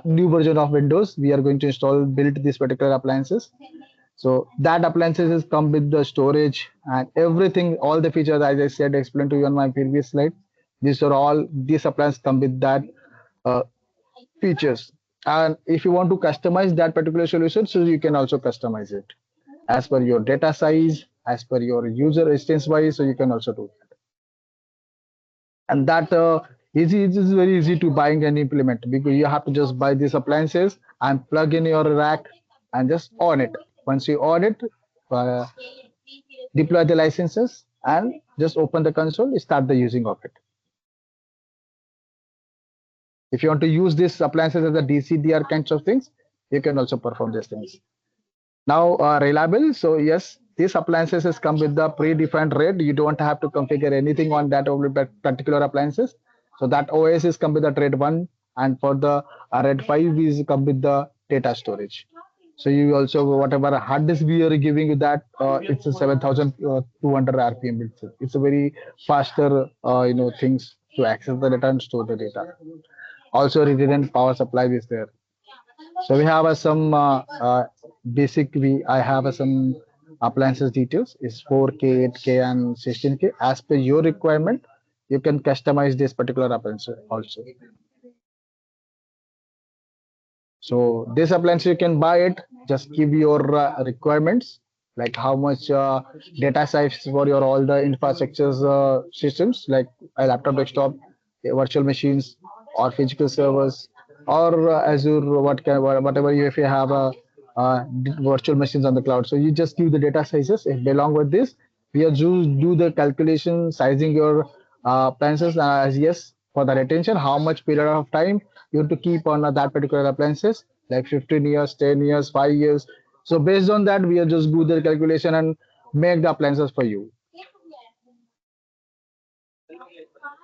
Speaker 4: new version of Windows, we are going to install build these particular appliances. So that appliances is come with the storage and everything, all the features as I said explained to you on my previous slide. These appliances come with that uh, features. And if you want to customize that particular solution, so you can also customize it as per your data size, as per your user instance wise. So you can also do that. And that it is very easy to buying and implement because you have to just buy these appliances and plug in your rack and just on it. Once you on it, uh, deploy the licenses and just open the console, start the using of it. If you want to use these appliances as a DCDR kinds of things, you can also perform these things. Now, reliable. So yes, these appliances has come with the predefined rate. You don't have to configure anything on that particular appliances. So that OS is come with the RAID 1, and for the RAID 5 is come with the data storage. So you also whatever hard disk we are giving you that it's a 7,200 RPM. It's a very faster things to access the data and store the data. Also, resilient power supply is there. So we have some basic. I have some appliances details. It's 4K, 8K, and 16K. As per your requirement, you can customize this particular appliance also. So this appliance you can buy it. Just give your requirements, like how much data size for your all the infrastructures systems, like a laptop, desktop, virtual machines, or physical servers, or Azure, whatever you if you have a virtual machines on the cloud. So you just give the data sizes. If along with this, we are do the calculation sizing your appliances as yes for the retention. How much period of time you have to keep on that particular appliances, like 15 years, 10 years, 5 years. So based on that, we are just do the calculation and make the appliances for you.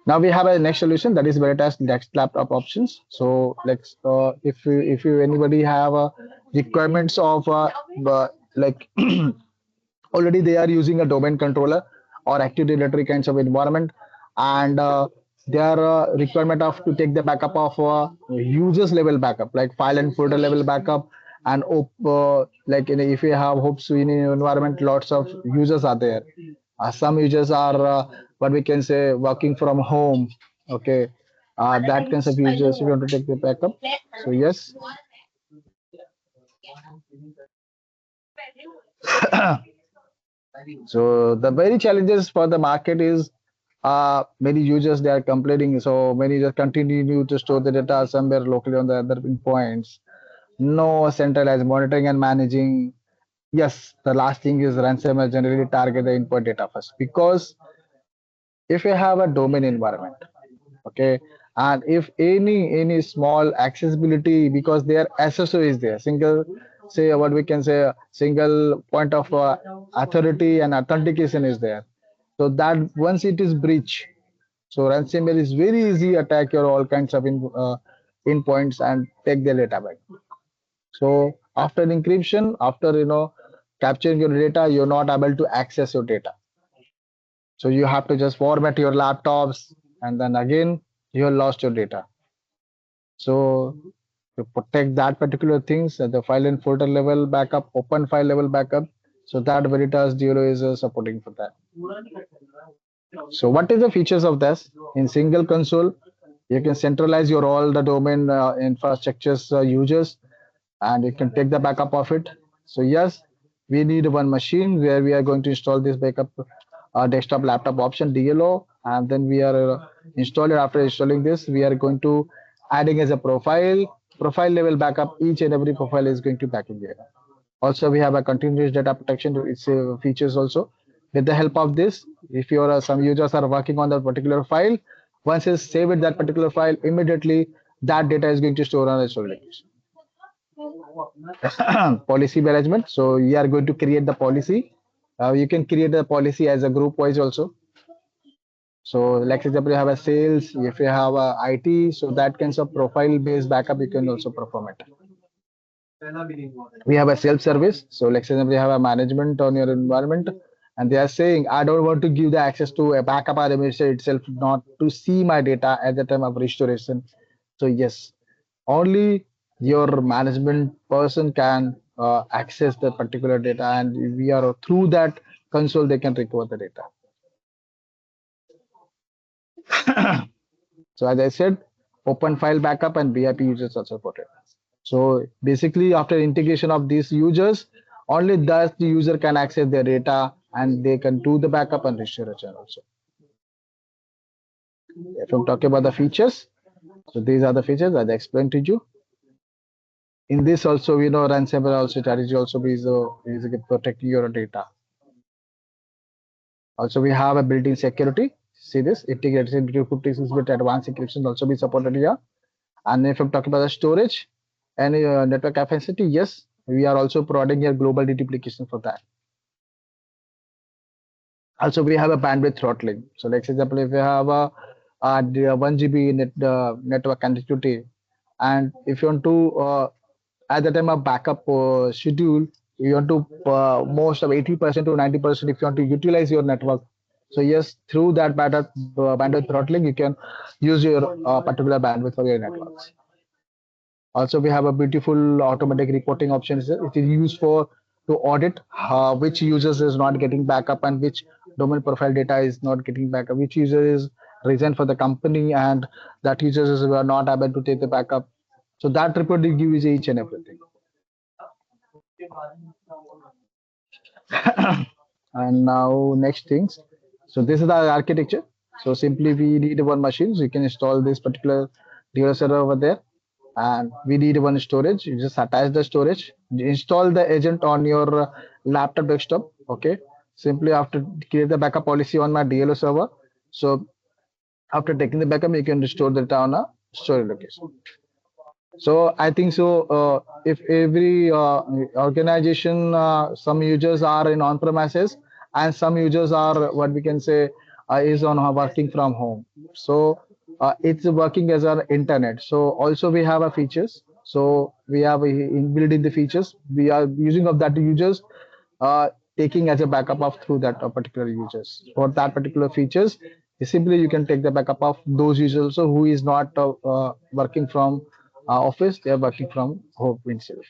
Speaker 4: Now we have a next solution, that is Veritas Next Laptop Options. So let's if you anybody have requirements of like already they are using a domain controller or active directory kinds of environment, and their requirement of to take the backup of users level backup, like file and folder level backup, and like if you have hopes in an environment, lots of users are there. Some users are what we can say working from home. Okay, that kinds of users if you want to take the backup. So yes. So the very challenges for the market is many users they are complaining. So many users continue to store the data somewhere locally on the other endpoints. No centralized monitoring and managing. Yes, the last thing is ransomware generally target the endpoint data first, because if you have a domain environment, okay, and if any small accessibility, because their SSO is there, single, say what we can say, single point of authority and authentication is there, so that once it is breached, so ransomware is very easy attack your all kinds of endpoints and take their data back. So after encryption, after capturing your data, you're not able to access your data. So you have to just format your laptops, and then again you have lost your data. So to protect that particular things, the file and folder level backup, open file level backup. So that Veritas Duo is supporting for that. So what is the features of this? In single console, you can centralize your all the domain infrastructures users, and you can take the backup of it. So yes, we need one machine where we are going to install this backup desktop laptop option DLO, and then we are install it. After installing this, we are going to adding as a profile level backup. Each and every profile is going to back in there. Also, we have a continuous data protection. It's features also. With the help of this, if you are some users are working on that particular file, once you save it that particular file, immediately that data is going to store on the storage location. Policy management. So you are going to create the policy. You can create the policy as a group wise also. So like example, you have a sales, if you have a IT, so that kinds of profile based backup you can also perform it. We have a self service. So like example, you have a management on your environment, and they are saying, I don't want to give the access to a backup administrator itself, not to see my data at the time of restoration. So yes, only your management person can access the particular data, and we are through that console they can recover the data. So as I said, open file backup and VIP users are supported. So basically after integration of these users, only thus the user can access their data and they can do the backup and restoration also. If I'm talking about the features, so these are the features that I explained to you. In this also, we know ransomware also strategy also is protecting your data. Also, we have a built-in security. See this integrated into 56-bit advanced encryption also be supported here. And if I'm talking about the storage and network capacity, yes, we are also providing a global deduplication for that. Also, we have a bandwidth throttling. So, like example, if you have a 1 GB network connectivity, and if you want to at the time of backup schedule, you want to most of 80% to 90% if you want to utilize your network. So yes, through that bandwidth throttling, you can use your particular bandwidth for your networks. Also, we have a beautiful automatic reporting option. It is used for to audit which users is not getting backup and which domain profile data is not getting backup, which user is reason for the company and that users were not able to take the backup. So that report will give you each and everything. And now next things. So this is the architecture. So simply we need one machine. So you can install this particular data server over there. And we need one storage. You just attach the storage. Install the agent on your laptop desktop. Okay. Simply after create the backup policy on my DLO server. So after taking the backup, you can restore the data on a storage location. So I think so. If every organization, some users are in on-premises and some users are what we can say is on working from home. So it's working as an internet. So also we have a features. So we have inbuilt in the features. We are using of that users uh, taking as a backup of through that particular users for that particular features. Simply you can take the backup of those users also who is not working from office. They are working from home itself.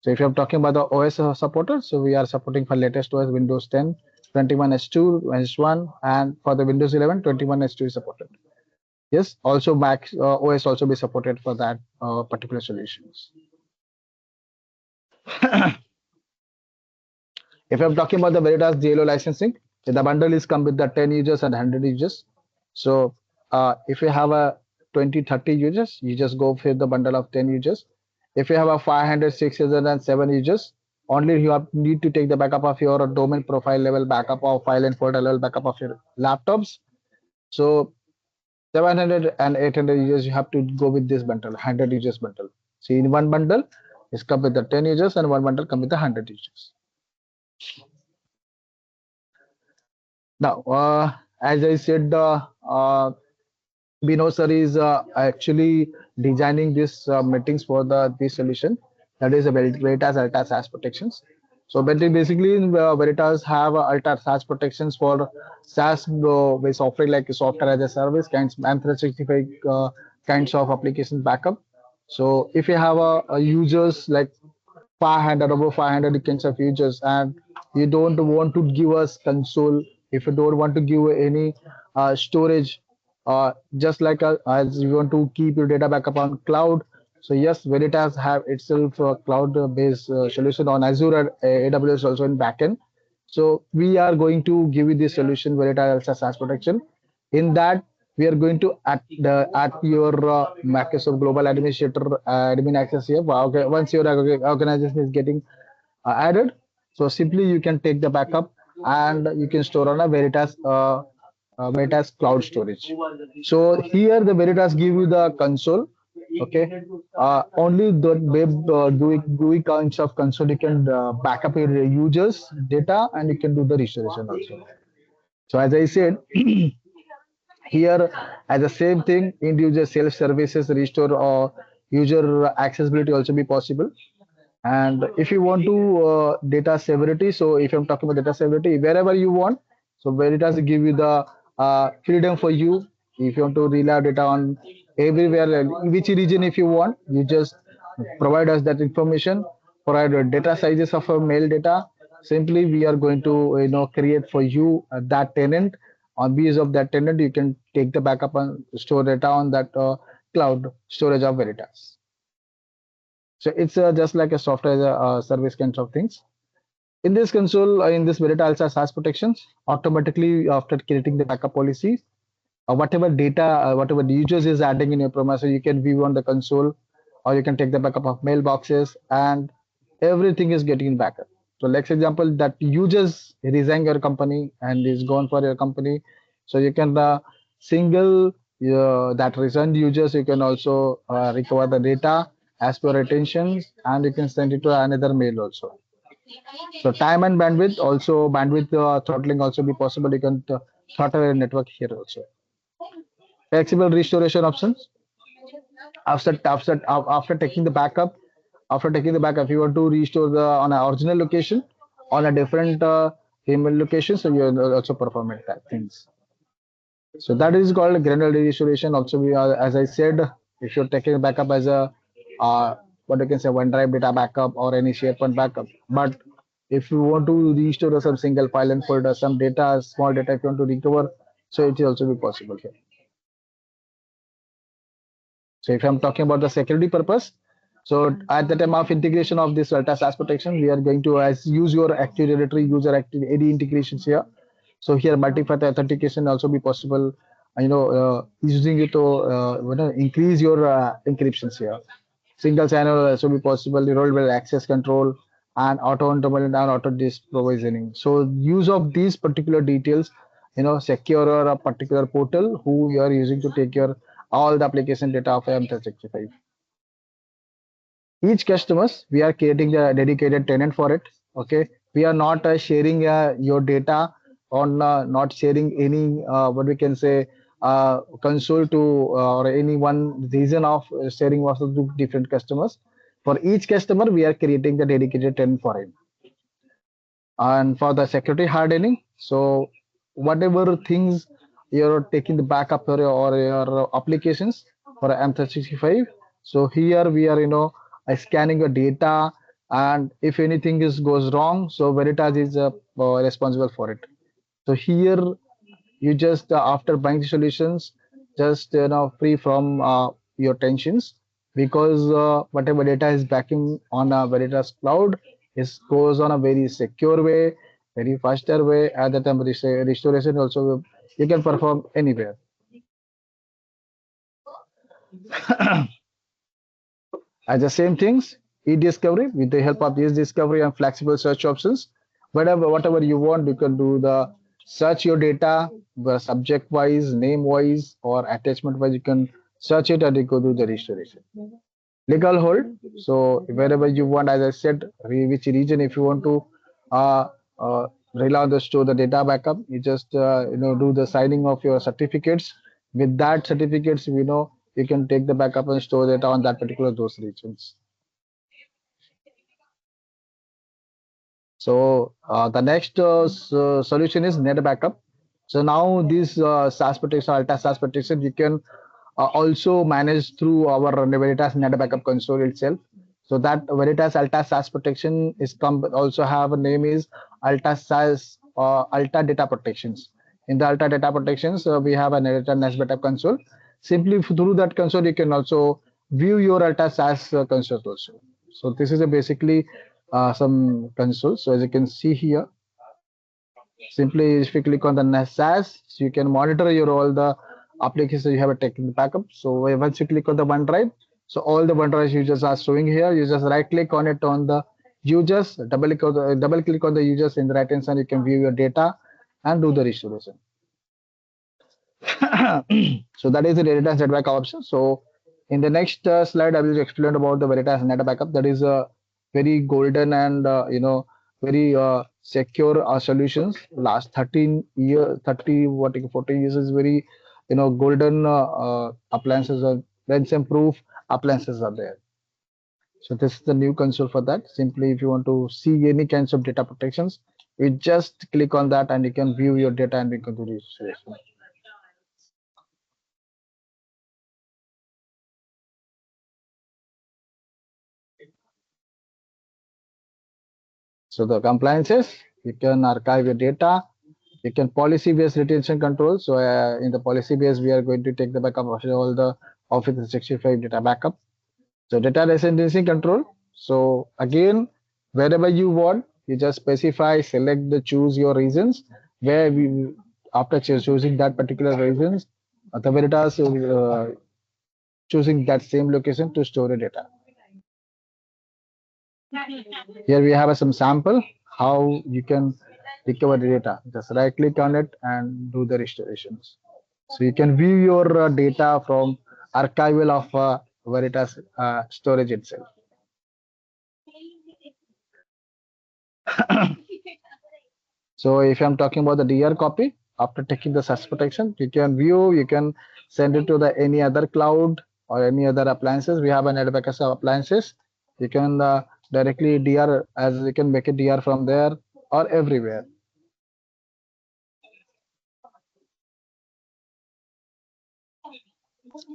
Speaker 4: So if you're talking about the OS supporter, so we are supporting for latest OS Windows 10, 21 S2, S1, and for the Windows 11, 21 S2 is supported. Yes, also Mac OS also be supported for that particular solutions. If I'm talking about the Veritas JLO licensing, the bundle is come with the 10 users and 100 users. So if you have a 20, 30 users, you just go for the bundle of 10 users. If you have a 500, 600, and 7 users, only you have need to take the backup of your domain profile level backup or file and folder level backup of your laptops. So 700 and 800 users, you have to go with this bundle, 100 users bundle. So in one bundle, it's come with the 10 users and one bundle come with the 100 users. Now, as I said, Bino sir is actually designing this meetings for the this solution. That is a Veritas Alta SaaS protections. So, but basically, Veritas have Alta SaaS protections for SaaS based offering like software as a service kinds and 365 kinds of application backup. So, if you have a users like 500 over 500 kinds of users and you don't want to give us console, if you don't want to give any storage, just like as you want to keep your data backup on cloud. So yes, Veritas have itself a cloud based solution on Azure and AWS also in backend. So we are going to give you this solution Veritas as SaaS protection. In that, we are going to at your Microsoft Global Administrator admin access here. Okay, once your organization is getting added, so simply you can take the backup and you can store on a Veritas cloud storage. So here the Veritas give you the console. Okay, only the web GUI kinds of console you can back up your users data and you can do the restoration also. So as I said, here as the same thing, individual self services restore or user accessibility also be possible. And if you want to data severity, so if I'm talking about data severity, wherever you want, so Veritas will give you the freedom for you. If you want to relive data on everywhere, in which region, if you want, you just provide us that information. Provide the data sizes of our mail data. Simply, we are going to create for you that tenant. On basis of that tenant, you can take the backup and store data on that cloud storage of Veritas. So it's just like a software as a service kinds of things. In this console, in this Veritas also has protections. Automatically, after creating the backup policies, whatever data, whatever the users is adding in your promise, so you can view on the console, or you can take the backup of mailboxes, and everything is getting in backup. So, let's example that users resign your company and is gone for your company, so you can single that resigned users, you can also recover the data as per retentions, and you can send it to another mail also. So time and bandwidth also bandwidth throttling also be possible. You can throttle your network here also. Flexible restoration options after taking the backup. After taking the backup, if you want to restore the on an original location on a different email location, so you are also performing that things. So that is called granular restoration. Also, we are, as I said, if you're taking a backup as a what you can say OneDrive data backup or any SharePoint backup, but if you want to restore some single file and folder, some data, small data, if you want to recover, so it will also be possible here. So if I'm talking about the security purpose, so at the time of integration of this Delta SaaS protection, we are going to as use your Active Directory user active AD integrations here. So here multi-factor authentication also be possible. Using it to increase your encryptions here. Single channel also be possible. The role access control and auto enrollment and auto disk provisioning. So use of these particular details, secure a particular portal who you are using to take your all the application data of M365. Each customers, we are creating a dedicated tenant for it. Okay, we are not sharing your data on not sharing any what we can say console to or any one reason of sharing was to different customers. For each customer, we are creating the dedicated tenant for him. And for the security hardening, so whatever things you're taking the backup or your applications for M365, so here we are scanning your data, and if anything is goes wrong, so Veritas is responsible for it. So here you just after buying the solutions, just free from your tensions, because whatever data is backing on a Veritas cloud is goes on a very secure way, very faster way. At the time restoration also you can perform anywhere. As the same things, e-discovery with the help of this discovery and flexible search options, whatever you want, you can do the search your data, the subject wise, name wise, or attachment wise. You can search it and you go do the restoration. Legal hold. So wherever you want, as I said, which region if you want to uh, rely on the store the data backup, you just do the signing of your certificates. With that certificates, you can take the backup and store data on that particular those regions. So the next solution is net backup. So now this SaaS protection, Alta SaaS protection, you can also manage through our Veritas net backup console itself. So that Veritas Alta SaaS protection is come also have a name is Alta SaaS Alta Data Protections. In the Alta Data Protections, we have a net backup console. Simply through that console, you can also view your Alta SaaS console also. So this is a basically some console. So as you can see here, simply if you click on the SaaS, so you can monitor your all the applications you have taken backup. So once you click on the OneDrive, so all the OneDrive users are showing here. You just right click on it on the users, double click on the users in the right hand side. You can view your data and do the restoration. So that is the Veritas net backup option. So in the next slide, I will explain about the Veritas net backup. That is a very golden and very secure solutions. Last 13 year, 30 what 40 years is very golden appliances are ransom proof appliances are there. So this is the new console for that. Simply if you want to see any kinds of data protections, you just click on that and you can view your data and we can do this. So the compliances, you can archive your data, you can policy-based retention control. So in the policy-based, we are going to take the backup of all the Office 365 data backup. So data residency control. So again, wherever you want, you just specify, select the choose your reasons where we after choosing that particular reasons, the Veritas choosing that same location to store the data. Here we have some sample how you can recover the data. Just right click on it and do the restorations. So you can view your data from archival of Veritas storage itself. So if I'm talking about the DR copy, after taking the SAS protection, you can view, you can send it to the any other cloud or any other appliances. We have an Adbackup appliances. You can directly DR as you can make it DR from there or everywhere.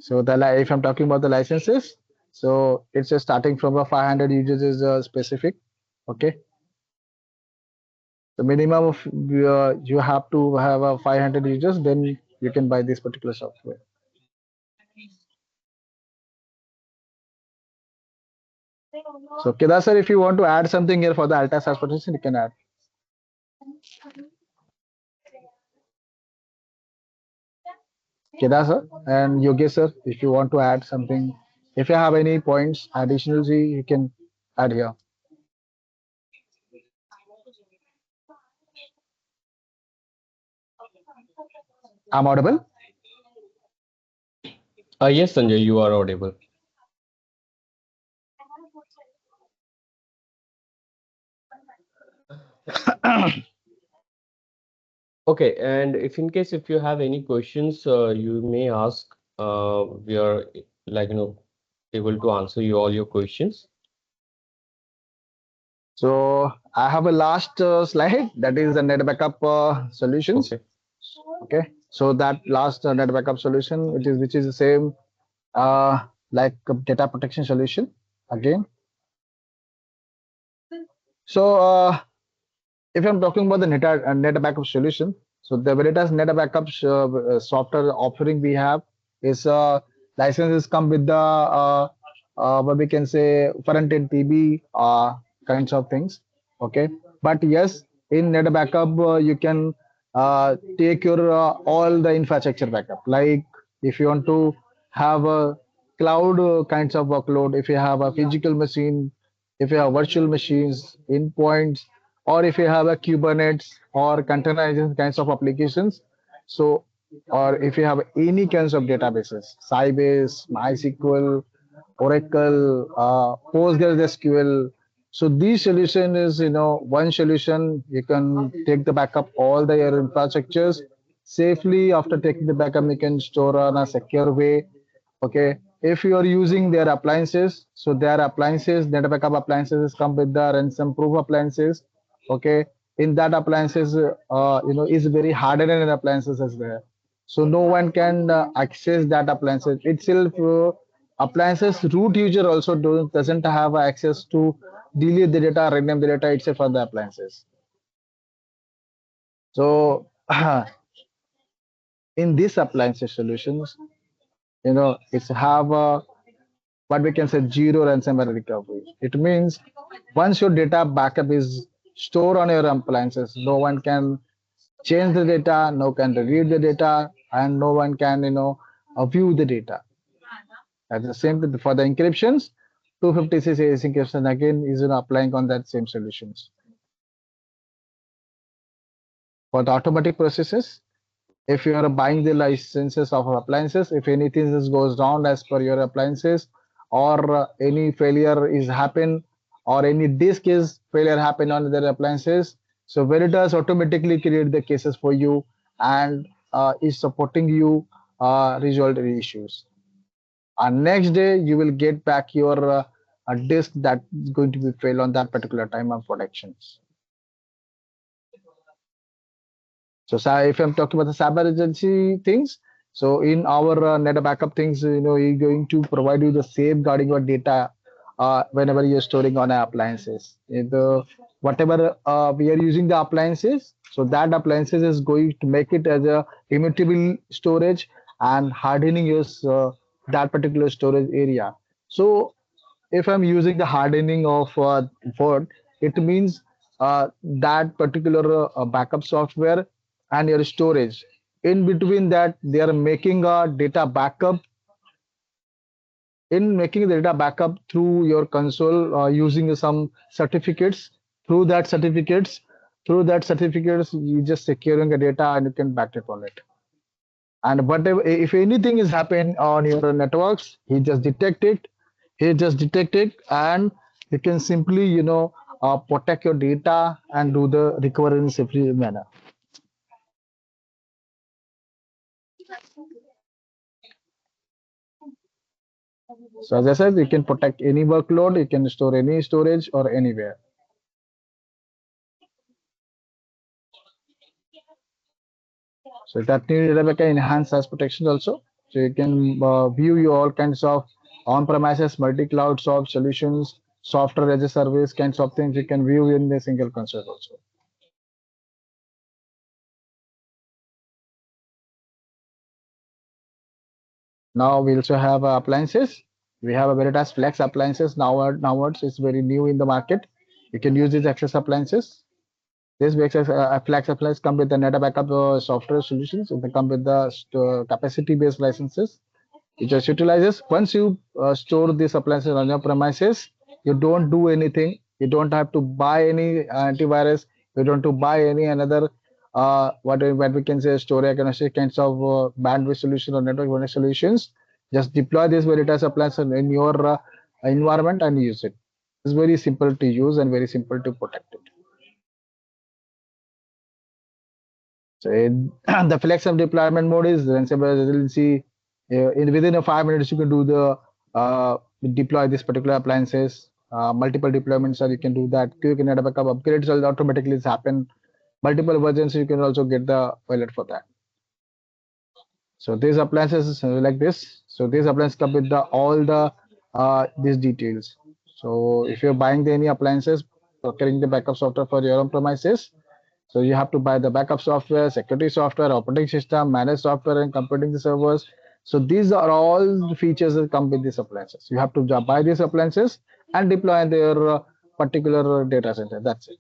Speaker 4: So if I'm talking about the licenses, so it's starting from a 500 users is specific. Okay. The minimum of you have to have a 500 users, then you can buy this particular software. So Kedar sir, if you want to add something here for the Alta SaaS protection, you can add. Kedar sir and Yogesh sir, if you want to add something, if you have any points additionally, you can add here. I'm audible.
Speaker 1: Yes, Sanjay, you are audible. Okay, and if in case if you have any questions, you may ask. We are able to answer you all your questions.
Speaker 4: So I have a last slide that is the net backup solutions.
Speaker 1: Okay.
Speaker 4: Okay, so that last net backup solution, which is the same uh, like data protection solution again. So if I'm talking about the net backup solution, so the Veritas net backup software offering we have is licenses come with the what we can say front end TB kinds of things. Okay, but yes, in net backup you can take your all the infrastructure backup. Like if you want to have a cloud kinds of workload, if you have a physical machine, if you have virtual machines, endpoints, or if you have a Kubernetes or containerization kinds of applications. So, or if you have any kinds of databases, Sybase, MySQL, Oracle, PostgreSQL. So these solution is, one solution. You can take the backup all the your infrastructures safely. After taking the backup, you can store on a secure way. Okay, if you are using their appliances, so their appliances, data backup appliances come with the ransom proof appliances. Okay, in that appliances, is very hardened appliances as there. So no one can access that appliances itself. Appliances root user also doesn't have access to delete the data, rename the data itself for the appliances. So in these appliances solutions, it's have a what we can say zero ransomware recovery. It means once your data backup is stored on your appliances, no one can change the data, no one can read the data, and no one can view the data. At the same time, for the encryptions, 256 AES encryption again is applying on that same solutions. For the automatic processes, if you are buying the licenses of appliances, if anything goes down as per your appliances, or any failure is happen, or any disk is failure happen on their appliances, so Veritas automatically create the cases for you and is supporting you resolve the issues. And next day you will get back your disk that is going to be fail on that particular time of protections. So if I'm talking about the cyber agency things, so in our net backup things, you're going to provide you the safeguarding your data whenever you're storing on appliances. Whatever we are using the appliances, so that appliances is going to make it as a immutable storage and hardening your that particular storage area. So if I'm using the hardening of Word, it means that particular backup software and your storage. In between that, they are making a data backup. In making the data backup through your console using some certificates, through that certificates, you just securing the data and you can back it on it. And whatever, if anything is happening on your networks, he just detect it, and you can simply, protect your data and do the recovery in a safely manner. So as I said, you can protect any workload, you can store any storage or anywhere. So that need Rebecca enhance as protection also. So you can view you all kinds of on-premises, multi-cloud solutions, software as a service kinds of things you can view in the single console also. Now we also have appliances. We have a Veritas Flex appliances nowadays. It's very new in the market. You can use these access appliances. This Flex appliance come with the net backup software solutions. They come with the capacity-based licenses. It just utilizes once you store these appliances on your premises, you don't do anything. You don't have to buy any antivirus. You don't have to buy any another what we can say storage agnostic kinds of bandwidth solution or network bandwidth solutions. Just deploy this Veritas appliance in your environment and use it. It's very simple to use and very simple to protect it. So the flexible deployment mode is Ansible Resiliency. Within a 5 minutes, you can do the deploy this particular appliances. Multiple deployments, so you can do that. Quick net backup upgrades will automatically happen. Multiple versions, you can also get the wallet for that. So these appliances like this. So these appliances come with the all the these details. So if you're buying any appliances, procuring the backup software for your own premises, so you have to buy the backup software, security software, operating system, manage software, and computing the servers. So these are all the features that come with these appliances. You have to buy these appliances and deploy in their particular data center. That's it.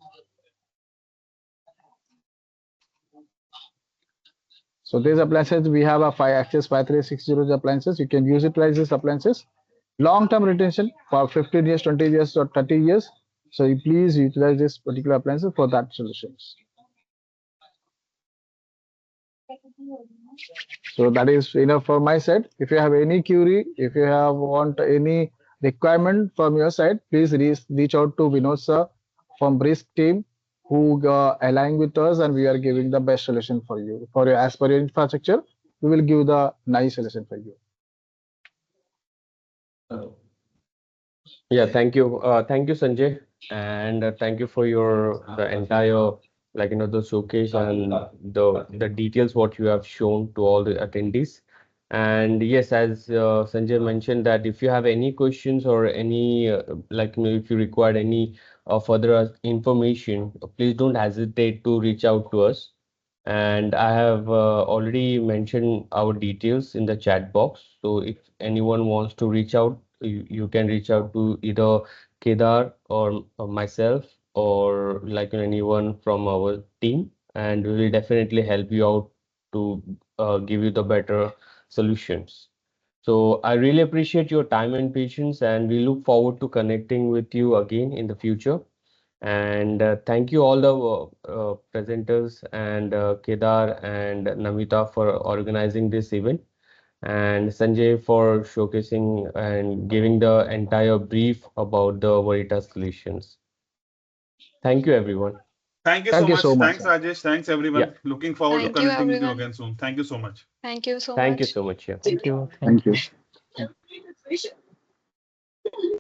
Speaker 4: So these appliances, we have a 5 access 5360 appliances. You can use it like these appliances. Long-term retention for 15 years, 20 years, or 30 years. So you please utilize this particular appliances for that solutions. So that is enough for my side. If you have any query, if you have want any requirement from your side, please reach out to Vinod sir from Brisk team who align with us, and we are giving the best solution for you. For your as per your infrastructure, we will give the nice solution for you.
Speaker 1: Yeah, thank you. Thank you, Sanjay. And thank you for your the entire the showcase and the details what you have shown to all the attendees. And yes, as Sanjay mentioned that if you have any questions or any if you require any further information, please don't hesitate to reach out to us. And I have already mentioned our details in the chat box. So if anyone wants to reach out, you can reach out to either Kedar or myself or anyone from our team, and we will definitely help you out to give you the better solutions. So I really appreciate your time and patience, and we look forward to connecting with you again in the future. And thank you all the presenters and Kedar and Namita for organizing this event, and Sanjay for showcasing and giving the entire brief about the Veritas solutions. Thank you, everyone.
Speaker 3: Thank you so
Speaker 4: Thank you
Speaker 3: much.
Speaker 4: so much,
Speaker 3: Thanks,
Speaker 4: sir.
Speaker 3: Rajesh. Thanks,
Speaker 1: Yeah,
Speaker 3: everyone. Looking forward to
Speaker 1: yeah.
Speaker 5: Thank you,
Speaker 3: connecting with you
Speaker 5: everyone.
Speaker 3: again soon. Thank you so much.
Speaker 5: Thank you so
Speaker 1: Thank you
Speaker 5: much.
Speaker 1: so much. Yeah.
Speaker 6: Thank you.
Speaker 4: Thank
Speaker 6: Thank
Speaker 4: you.
Speaker 6: you.